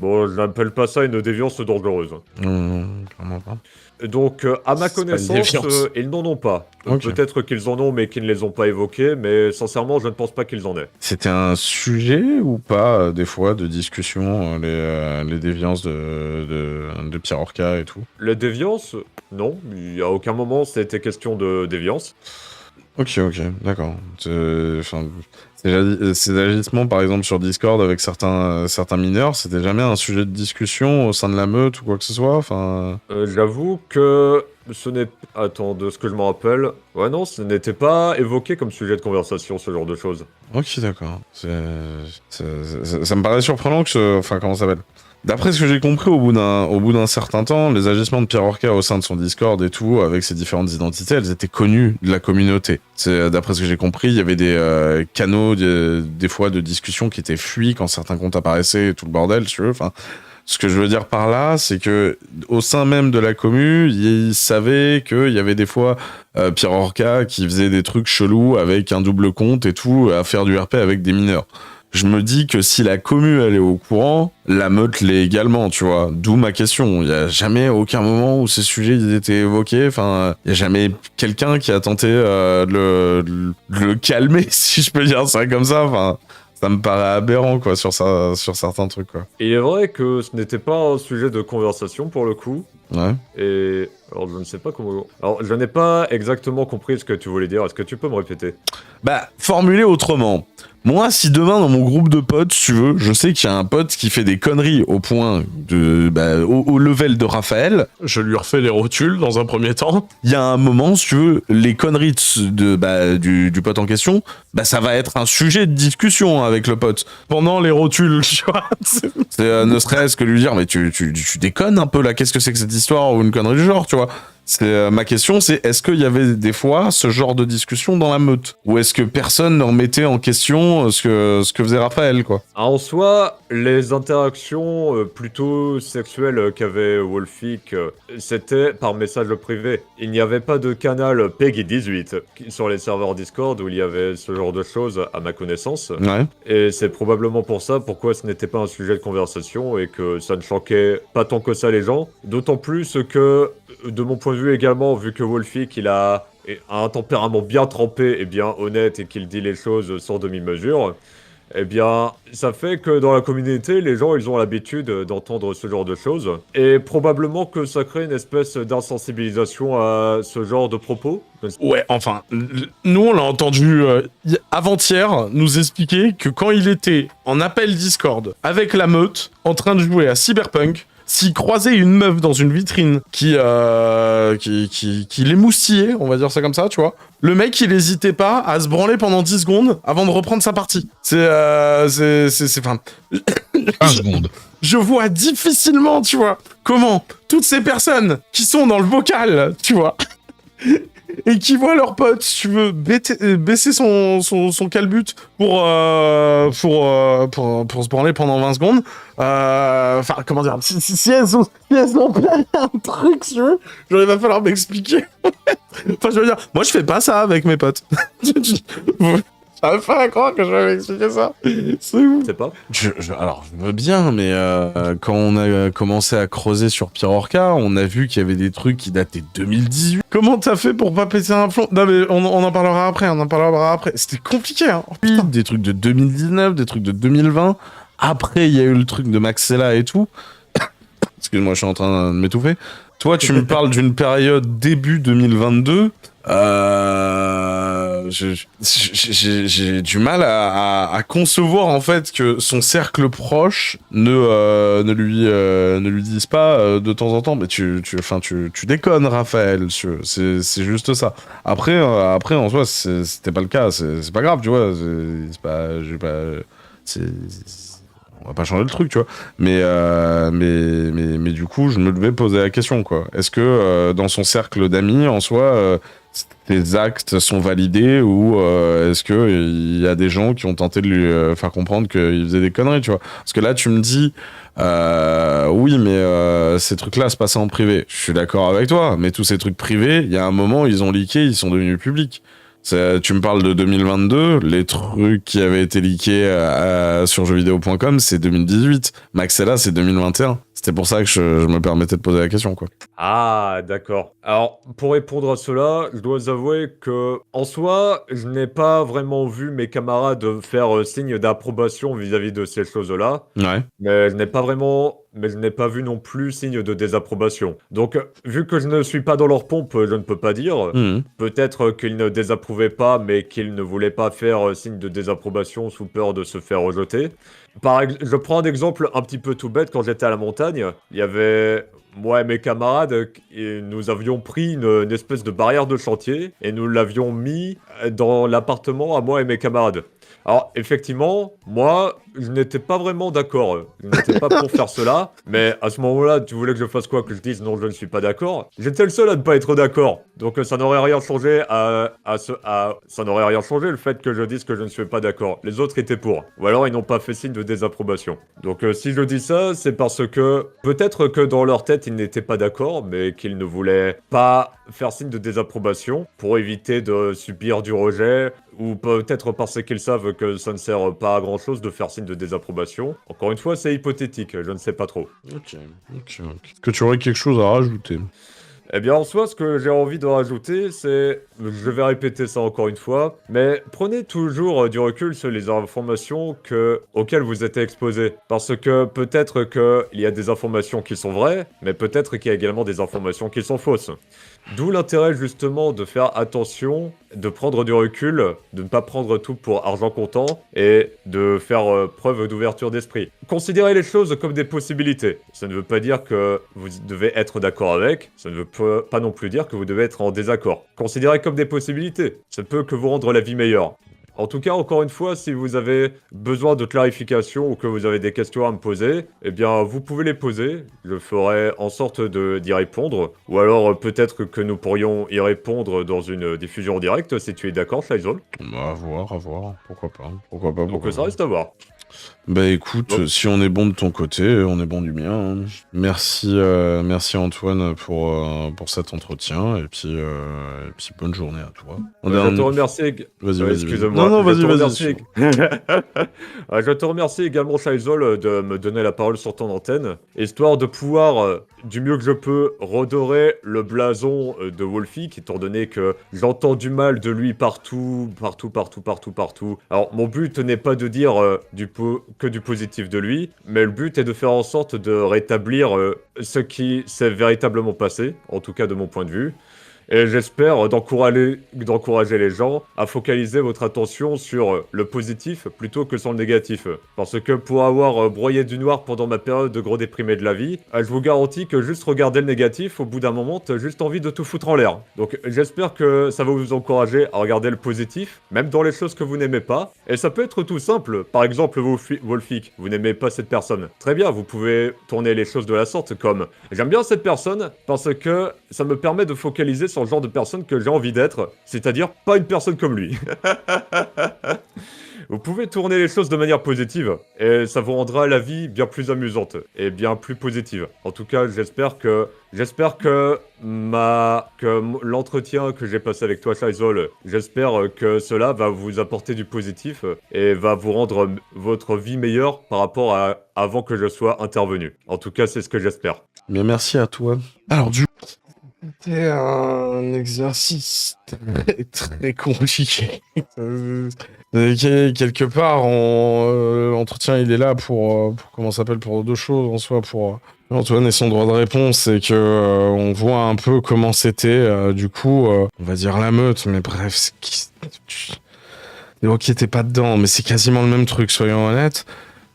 Bon, je n'appelle pas ça une déviance dangereuse. Non, clairement pas. Donc, à ma C'est pas une connaissance, déviance. ils n'en ont pas. Ok. Peut-être qu'ils en ont, mais qu'ils ne les ont pas évoqués, mais sincèrement, je ne pense pas qu'ils en aient. C'était un sujet ou pas, des fois, de discussion, les déviances de Pierre Orca et tout? Les déviances, non. Il n'y a aucun moment, c'était question de déviance. Ok, d'accord. Ces agissements, par exemple, sur Discord avec certains mineurs, c'était jamais un sujet de discussion au sein de la meute ou quoi que ce soit? J'avoue que ce n'est... Attends, de ce que je me rappelle... Ouais, non, ce n'était pas évoqué comme sujet de conversation, ce genre de choses. Ok, d'accord. Ça me paraît surprenant que comment ça s'appelle? D'après ce que j'ai compris, au bout d'un certain temps, les agissements de Pierre Orca au sein de son Discord et tout, avec ses différentes identités, elles étaient connues de la communauté. D'après ce que j'ai compris, il y avait des canaux, des fois, de discussion qui étaient fuis quand certains comptes apparaissaient et tout le bordel, tu veux. Ce que je veux dire par là, c'est que au sein même de la commu, ils savaient qu'il y avait des fois Pierre Orca qui faisait des trucs chelous avec un double compte et tout, à faire du RP avec des mineurs. Je me dis que si la commu elle est au courant, la meute l'est également, tu vois. D'où ma question. Il y a jamais aucun moment où ces sujets ils étaient évoqués. Il y a jamais quelqu'un qui a tenté de le calmer, si je peux dire ça comme ça. Ça me paraît aberrant, quoi, sur certains trucs, quoi. Et il est vrai que ce n'était pas un sujet de conversation, pour le coup. Ouais. Et alors, je ne sais pas comment. Alors, je n'ai pas exactement compris ce que tu voulais dire. Est-ce que tu peux me répéter? Bah, formulé autrement. Moi, si demain, dans mon groupe de potes, si tu veux, je sais qu'il y a un pote qui fait des conneries au point de... Bah, au level de Raphaël, je lui refais les rotules dans un premier temps. Il y a un moment, si tu veux, les conneries du pote en question, bah, ça va être un sujet de discussion avec le pote. Pendant les rotules, tu vois. Ne serait-ce que lui dire, mais tu déconnes un peu, là, qu'est-ce que c'est que cette histoire, ou une connerie du genre, tu vois. Ma question, c'est est-ce qu'il y avait des fois ce genre de discussion dans la meute? Ou est-ce que personne ne remettait en question ce que faisait Raphaël, quoi? En soi, les interactions plutôt sexuelles qu'avait Wolfic, c'était par message privé. Il n'y avait pas de canal Peggy 18 sur les serveurs Discord où il y avait ce genre de choses, à ma connaissance. Ouais. Et c'est probablement pour ça pourquoi ce n'était pas un sujet de conversation et que ça ne choquait pas tant que ça les gens. D'autant plus que, de mon point de vue également, vu que Wolfic il a un tempérament bien trempé et bien honnête et qu'il dit les choses sans demi-mesure, eh bien, ça fait que dans la communauté, les gens, ils ont l'habitude d'entendre ce genre de choses. Et probablement que ça crée une espèce d'insensibilisation à ce genre de propos. Ouais, enfin, nous on l'a entendu avant-hier nous expliquer que quand il était en appel Discord avec la meute, en train de jouer à Cyberpunk, s'il croisait une meuf dans une vitrine qui l'émoustillait, on va dire ça comme ça, tu vois, le mec il hésitait pas à se branler pendant 10 secondes avant de reprendre sa partie. Enfin... 1 seconde. Je vois difficilement, tu vois, comment toutes ces personnes qui sont dans le vocal, tu vois, et qui voient leur pote, si tu veux, baisser son calbut pour se branler pendant 20 secondes. Enfin, comment dire, si elles ont plein un truc, si tu veux, genre, il va falloir m'expliquer. Enfin, je veux dire, moi, je fais pas ça avec mes potes. J'arrive pas à croire que je vais m'expliquer ça. C'est ouf. C'est pas. Alors, je veux bien, mais quand on a commencé à creuser sur Pierre Orca, on a vu qu'il y avait des trucs qui dataient de 2018. Comment t'as fait pour pas péter un plomb? Non, mais on en parlera après, C'était compliqué, hein. Oh, putain. Des trucs de 2019, des trucs de 2020. Après, il y a eu le truc de Maxella et tout. Excuse-moi, je suis en train de m'étouffer. Toi, tu me parles d'une période début 2022. J'ai du mal à concevoir en fait que son cercle proche ne lui dise pas de temps en temps, mais tu déconnes, Raphaël, c'est juste ça. Après en soi c'était pas le cas, c'est pas grave, tu vois, on va pas changer le truc, tu vois. Mais du coup, je me devais poser la question, quoi. Est-ce que dans son cercle d'amis, en soi, tes actes sont validés ou est-ce que il y a des gens qui ont tenté de lui faire comprendre qu'il faisait des conneries, tu vois? Parce que là, tu me dis, oui, mais ces trucs-là se passaient en privé. Je suis d'accord avec toi, mais tous ces trucs privés, il y a un moment, ils ont leaké, ils sont devenus publics. Tu me parles de 2022, les trucs qui avaient été leakés sur jeuxvideo.com, c'est 2018. Maxella, c'est 2021. C'était pour ça que je me permettais de poser la question, quoi. Ah, d'accord. Alors, pour répondre à cela, je dois avouer que, en soi, je n'ai pas vraiment vu mes camarades faire signe d'approbation vis-à-vis de ces choses-là. Ouais. Mais je n'ai pas vu non plus signe de désapprobation. Donc, vu que je ne suis pas dans leur pompe, je ne peux pas dire. Mmh. Peut-être qu'ils ne désapprouvaient pas, mais qu'ils ne voulaient pas faire signe de désapprobation sous peur de se faire rejeter. Je prends un exemple un petit peu tout bête. Quand j'étais à la montagne, il y avait moi et mes camarades, et nous avions pris une espèce de barrière de chantier et nous l'avions mis dans l'appartement à moi et mes camarades. Alors, effectivement, moi, je n'étais pas vraiment d'accord. Je n'étais pas pour faire cela. Mais à ce moment-là, tu voulais que je fasse quoi? Que je dise non, je ne suis pas d'accord? J'étais le seul à ne pas être d'accord. Donc, ça n'aurait rien changé ça n'aurait rien changé le fait que je dise que je ne suis pas d'accord. Les autres étaient pour. Ou alors, ils n'ont pas fait signe de désapprobation. Donc, si je dis ça, c'est parce que peut-être que dans leur tête, ils n'étaient pas d'accord, mais qu'ils ne voulaient pas faire signe de désapprobation pour éviter de subir du rejet, ou peut-être parce qu'ils savent que ça ne sert pas à grand chose de faire signe de désapprobation. Encore une fois, c'est hypothétique, je ne sais pas trop. Ok. Est-ce que tu aurais quelque chose à rajouter? Eh bien, en soi, ce que j'ai envie de rajouter, c'est, je vais répéter ça encore une fois, mais prenez toujours du recul sur les informations auxquelles vous êtes exposés. Parce que peut-être qu'il y a des informations qui sont vraies, mais peut-être qu'il y a également des informations qui sont fausses. D'où l'intérêt justement de faire attention, de prendre du recul, de ne pas prendre tout pour argent comptant et de faire preuve d'ouverture d'esprit. Considérez les choses comme des possibilités. Ça ne veut pas dire que vous devez être d'accord avec, ça ne veut pas non plus dire que vous devez être en désaccord. Considérez comme des possibilités. Ça ne peut que vous rendre la vie meilleure. En tout cas, encore une fois, si vous avez besoin de clarification ou que vous avez des questions à me poser, eh bien, vous pouvez les poser. Je ferai en sorte d'y répondre. Ou alors, peut-être que nous pourrions y répondre dans une diffusion en direct, si tu es d'accord, Shaizol. Bah, à voir. Pourquoi pas. Pourquoi pas. Donc, ça reste à voir. Bah écoute, Bon. si on est bon de ton côté, on est bon du mien. Hein. Merci Antoine pour cet entretien et puis bonne journée à toi. Je te remercie. Vas-y. Excuse-moi. Non, vas-y. Je te remercie également, Shaizol, de me donner la parole sur ton antenne, histoire de pouvoir, du mieux que je peux, redorer le blason de Wolfie, étant donné que j'entends du mal de lui partout. Alors, mon but n'est pas de dire que du positif de lui, mais le but est de faire en sorte de rétablir ce qui s'est véritablement passé, en tout cas de mon point de vue. Et j'espère d'encourager les gens à focaliser votre attention sur le positif plutôt que sur le négatif. Parce que pour avoir broyé du noir pendant ma période de gros déprimé de la vie, je vous garantis que juste regarder le négatif, au bout d'un moment, t'as juste envie de tout foutre en l'air. Donc j'espère que ça va vous encourager à regarder le positif, même dans les choses que vous n'aimez pas. Et ça peut être tout simple. Par exemple, Wolfik, vous n'aimez pas cette personne. Très bien, vous pouvez tourner les choses de la sorte comme « J'aime bien cette personne parce que ça me permet de focaliser sur le genre de personne que j'ai envie d'être, c'est-à-dire pas une personne comme lui. » Vous pouvez tourner les choses de manière positive, et ça vous rendra la vie bien plus amusante, et bien plus positive. En tout cas, j'espère que l'entretien que j'ai passé avec toi, Shaizol, j'espère que cela va vous apporter du positif, et va vous rendre votre vie meilleure par rapport à avant que je sois intervenu. En tout cas, c'est ce que j'espère. Mais merci à toi. Alors c'était un exercice très compliqué. Quelque part, l'entretien, il est là pour comment ça s'appelle, pour deux choses en soi, pour Antoine et son droit de réponse, et que on voit un peu comment c'était. Du coup, on va dire la meute, mais bref, ok, t'es pas dedans, mais c'est quasiment le même truc, soyons honnêtes.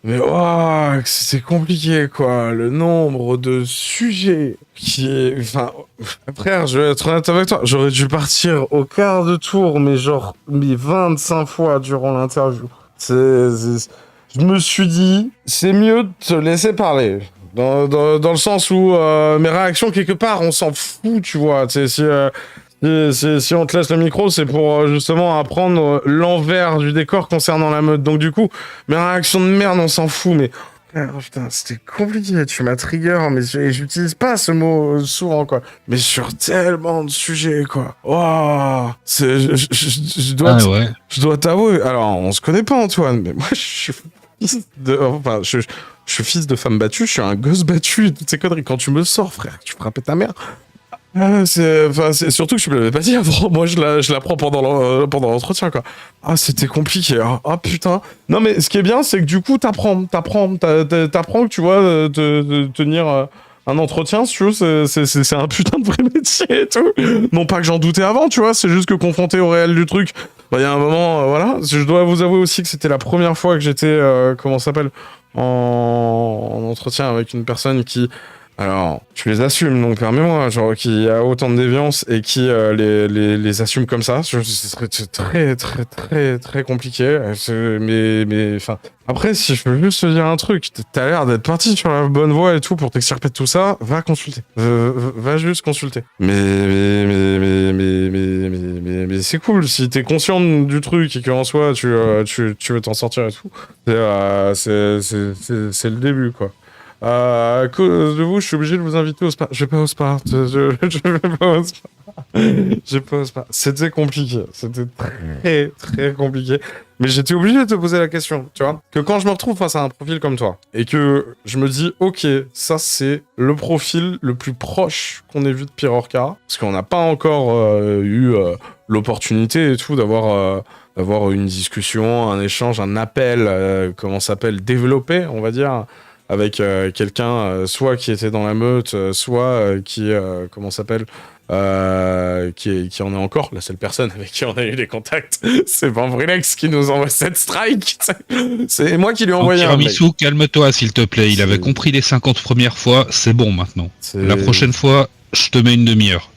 Mais oh, c'est compliqué, quoi. Le nombre de sujets qui est... Enfin, frère, je vais être honnête avec toi. J'aurais dû partir au quart de tour, mais 25 fois durant l'interview. Je me suis dit, c'est mieux de te laisser parler. Dans le sens où mes réactions, quelque part, on s'en fout, tu vois. Si on te laisse le micro, c'est pour justement apprendre l'envers du décor concernant la meute. Donc du coup, mes réactions de merde, on s'en fout, mais... Oh, putain, c'était compliqué, tu m'as trigger, mais j'utilise pas ce mot souvent, quoi. Mais sur tellement de sujets, quoi. Oh, je dois t'avouer. Alors, on se connaît pas, Antoine, mais moi, je suis fils de... Enfin, je suis fils de femme battue, je suis un gosse battu, toutes ces conneries. Quand tu me sors, frère, tu frappais ta mère... c'est surtout que je me l'avais pas dit avant. Moi, je l'apprends pendant l'entretien, quoi. Ah, c'était compliqué. Hein. Ah, putain. Non, mais ce qui est bien, c'est que du coup, t'apprends que tu vois, de tenir un entretien, si tu veux, c'est un putain de vrai métier et tout. Non pas que j'en doutais avant, tu vois, c'est juste que confronté au réel du truc, bah, il y a un moment, voilà. Je dois vous avouer aussi que c'était la première fois que j'étais, comment ça s'appelle, en entretien avec une personne qui... Alors, tu les assumes, donc permets-moi, genre, qui a autant de déviance et qui les assume comme ça, ce serait très compliqué. Mais, enfin, après, si je peux juste te dire un truc, t'as l'air d'être parti sur la bonne voie et tout pour t'extirper de tout ça, va consulter. Va juste consulter. Mais c'est cool, si t'es conscient du truc et qu'en soi, tu veux t'en sortir et tout, c'est le début, quoi. À cause de vous, je suis obligé de vous inviter au spa. Je vais pas au spa. Je vais pas au spa. Je pose pas. C'était compliqué. C'était très, très compliqué. Mais j'étais obligé de te poser la question, tu vois. Que quand je me retrouve face à un profil comme toi, et que je me dis, ok, ça c'est le profil le plus proche qu'on ait vu de Pierre Orca, parce qu'on n'a pas encore eu l'opportunité et tout d'avoir une discussion, un échange, un appel, comment ça s'appelle, développé, on va dire, avec quelqu'un, soit qui était dans la meute, soit qui, comment ça s'appelle, qui en est encore la seule personne avec qui on a eu des contacts. C'est Vambrilex qui nous envoie cette strike. C'est moi qui lui ai envoyé un mail. Tiramisu, calme-toi s'il te plaît. Il avait compris les 50 premières fois, c'est bon maintenant. La prochaine fois, je te mets une demi-heure.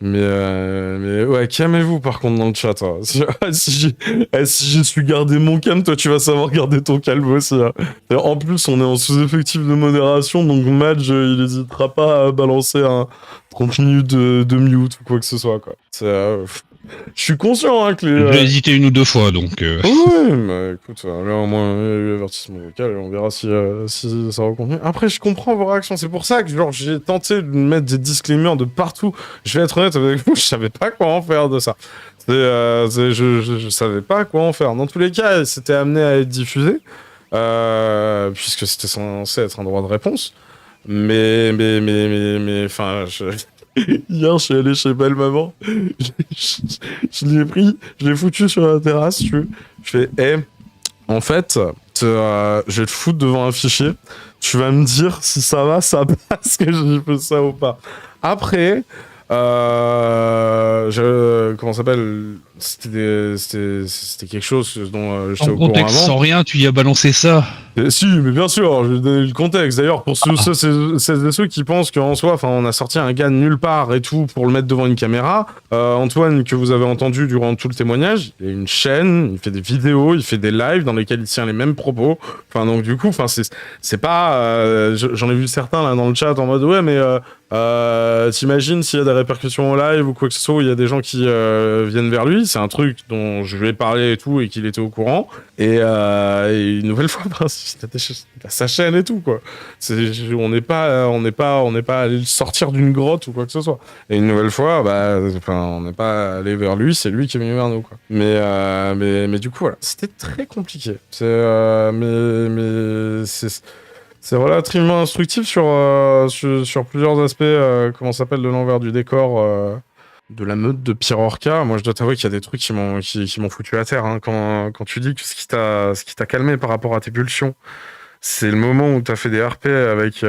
Mais ouais, calmez-vous par contre dans le chat. Hein. Si je suis gardé mon calme, toi tu vas savoir garder ton calme aussi. Hein. Et en plus, on est en sous-effectif de modération, donc Madge, il hésitera pas à balancer un 30 minutes de mute ou quoi que ce soit. Quoi. Je suis conscient hein, que les... J'ai hésité une ou deux fois, donc... Oui, mais écoute, là au moins il y a eu avertissement vocal et on verra si ça va continuer. Après, je comprends vos réactions, c'est pour ça que genre j'ai tenté de mettre des disclaimers de partout. Je vais être honnête avec vous, je savais pas quoi en faire de ça. Je savais pas quoi en faire. Dans tous les cas, c'était amené à être diffusé, puisque c'était censé être un droit de réponse. Mais, enfin, hier, je suis allé chez Belle Maman, je l'ai pris, je l'ai foutu sur la terrasse, tu veux. Je fais, en fait, je vais te foutre devant un fichier, tu vas me dire si ça va, ça passe, que j'ai fait ça ou pas. Après, comment ça s'appelle, c'était quelque chose dont j'étais au courant avant. Sans rien, tu y as balancé ça. Si, mais bien sûr, je vais donner le contexte. D'ailleurs, pour ceux qui pensent qu'en soi, enfin, on a sorti un gars de nulle part et tout pour le mettre devant une caméra. Antoine, que vous avez entendu durant tout le témoignage, il a une chaîne, il fait des vidéos, il fait des lives dans lesquels il tient les mêmes propos. Enfin, donc du coup, enfin, c'est pas. J'en ai vu certains là dans le chat en mode ouais, mais t'imagines s'il y a des répercussions en live ou quoi que ce soit, où il y a des gens qui viennent vers lui. C'est un truc dont je lui ai parlé et tout et qu'il était au courant. Et une nouvelle fois, il a sa chaîne et tout quoi. On n'est pas allé le sortir d'une grotte ou quoi que ce soit. Et une nouvelle fois, on n'est pas allé vers lui, c'est lui qui est venu vers nous quoi. Mais du coup voilà, c'était très compliqué. Mais c'est relativement instructif sur plusieurs aspects, comment ça s'appelle, de l'envers du décor de la meute de Pierre Orca. Moi, je dois t'avouer qu'il y a des trucs qui m'ont foutu à terre. Hein, quand tu dis que ce qui t'a calmé par rapport à tes pulsions, c'est le moment où t'as fait des RP avec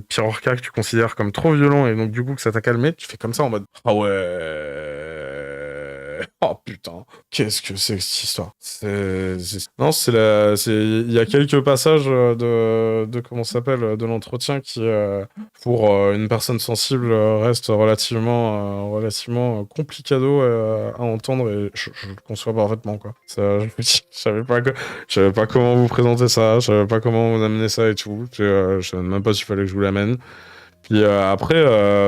Pierre Orca que tu considères comme trop violent et donc du coup que ça t'a calmé, tu fais comme ça en mode ah ouais. Oh putain, qu'est-ce que c'est que cette histoire? Non, il y a quelques passages de comment ça s'appelle, de l'entretien qui, pour une personne sensible, reste relativement complicado à entendre et je le conçois parfaitement, quoi. Je savais pas comment vous présenter ça, je savais pas comment vous amener ça et tout. Je savais même pas s'il fallait que je vous l'amène. Puis après,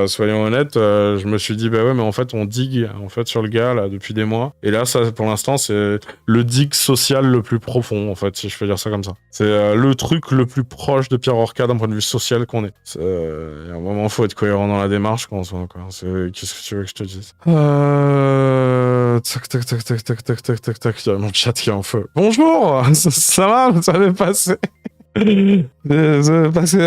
soyons honnêtes, je me suis dit, bah ouais, mais en fait, on digue en fait, sur le gars là, depuis des mois. Et là, ça, pour l'instant, c'est le digue social le plus profond, en fait, si je peux dire ça comme ça. C'est le truc le plus proche de Pierre Orca d'un point de vue social qu'on ait. Il y a un moment, il faut être cohérent dans la démarche, quoi, en soi, quoi. Qu'est-ce que tu veux que je te dise tac. Il y a mon chat qui est en feu. Bonjour, ça va, ça avait passé. Ça avait passé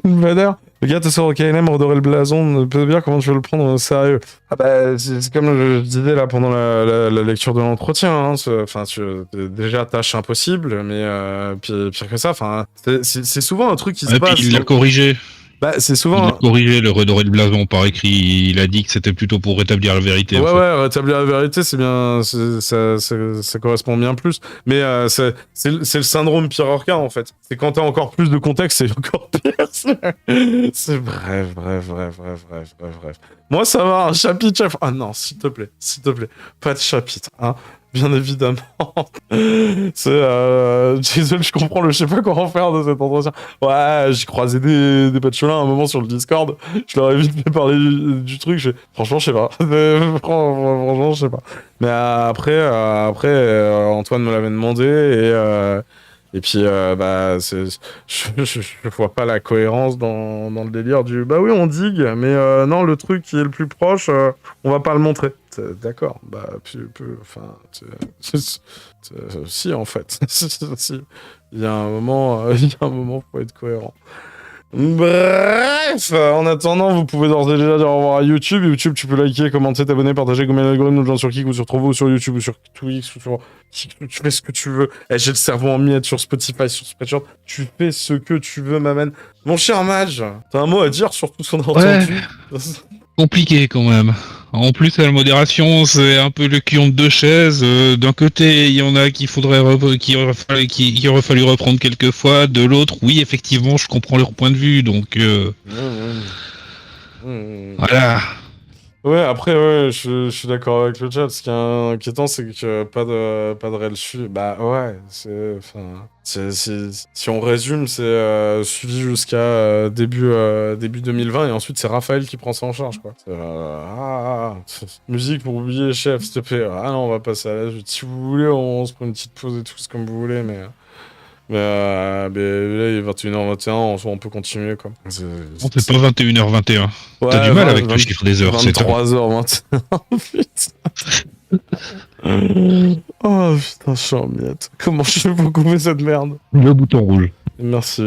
une bonne heure. Le gars te sort au KLM, redorer le blason, peut bien comment tu veux le prendre au sérieux. Ah bah, c'est comme je disais là pendant la lecture de l'entretien, hein, déjà tâche impossible, mais pire que ça, enfin, c'est souvent un truc qui se passe. Il l'a corrigé. Bah, c'est souvent... Il a corrigé le redorer le blason par écrit, il a dit que c'était plutôt pour rétablir la vérité. Ouais, rétablir la vérité, c'est bien, ça correspond bien plus. Mais c'est le syndrome Pierre Orca, en fait. C'est quand t'as encore plus de contexte, c'est encore pire. C'est bref. Moi, ça va, un chapitre, chef. Ah non, s'il te plaît, pas de chapitre, hein. Bien évidemment. Désolé, je comprends je sais pas quoi en faire de cet entretien. Ouais, j'ai croisé des patchelins à un moment sur le Discord. Je leur ai vite fait parler du truc. Franchement, je sais pas. Franchement, je sais pas. Mais après, Antoine me l'avait demandé Et puis, bah, je vois pas la cohérence dans le délire du bah oui, on digue, mais non, le truc qui est le plus proche, on va pas le montrer. D'accord, bah, enfin, si, en fait. Si. Il y a un moment, faut être cohérent. Bref, en attendant, vous pouvez d'ores et déjà dire au revoir à YouTube. YouTube, tu peux liker, commenter, t'abonner, partager, gommer l'algorithme, nous gens sur Kik ou sur Trovo ou sur YouTube ou sur Twix ou sur... Tu fais ce que tu veux. Eh, j'ai le cerveau en miettes sur Spotify, sur Spreadshirt. Tu fais ce que tu veux, ma man. Mon cher Mage, t'as un mot à dire sur tout ce qu'on a entendu? Compliqué quand même. En plus, la modération, c'est un peu le cul entre deux chaises. D'un côté, il y en a qu'il qu'il aurait fallu reprendre quelques fois. De l'autre, oui, effectivement, je comprends leur point de vue. Donc, voilà. Ouais, après, ouais, je suis d'accord avec le chat. Ce qui est inquiétant, c'est que pas de réel suivi. Bah ouais, si on résume, c'est suivi jusqu'à début 2020 et ensuite c'est Raphaël qui prend ça en charge, quoi. Musique pour oublier, chef, s'il te plaît. Ah non, on va passer à la suite. Si vous voulez, on se prend une petite pause et tout, c'est comme vous voulez, mais là, il est 21h21, on peut continuer, quoi. On fait pas 21h21. Ouais, T'as du mal avec le chiffre des heures, c'est trop. 23h21, putain. Oh putain, je suis en miettes. Comment je fais pour couper cette merde? Le bouton rouge. Merci.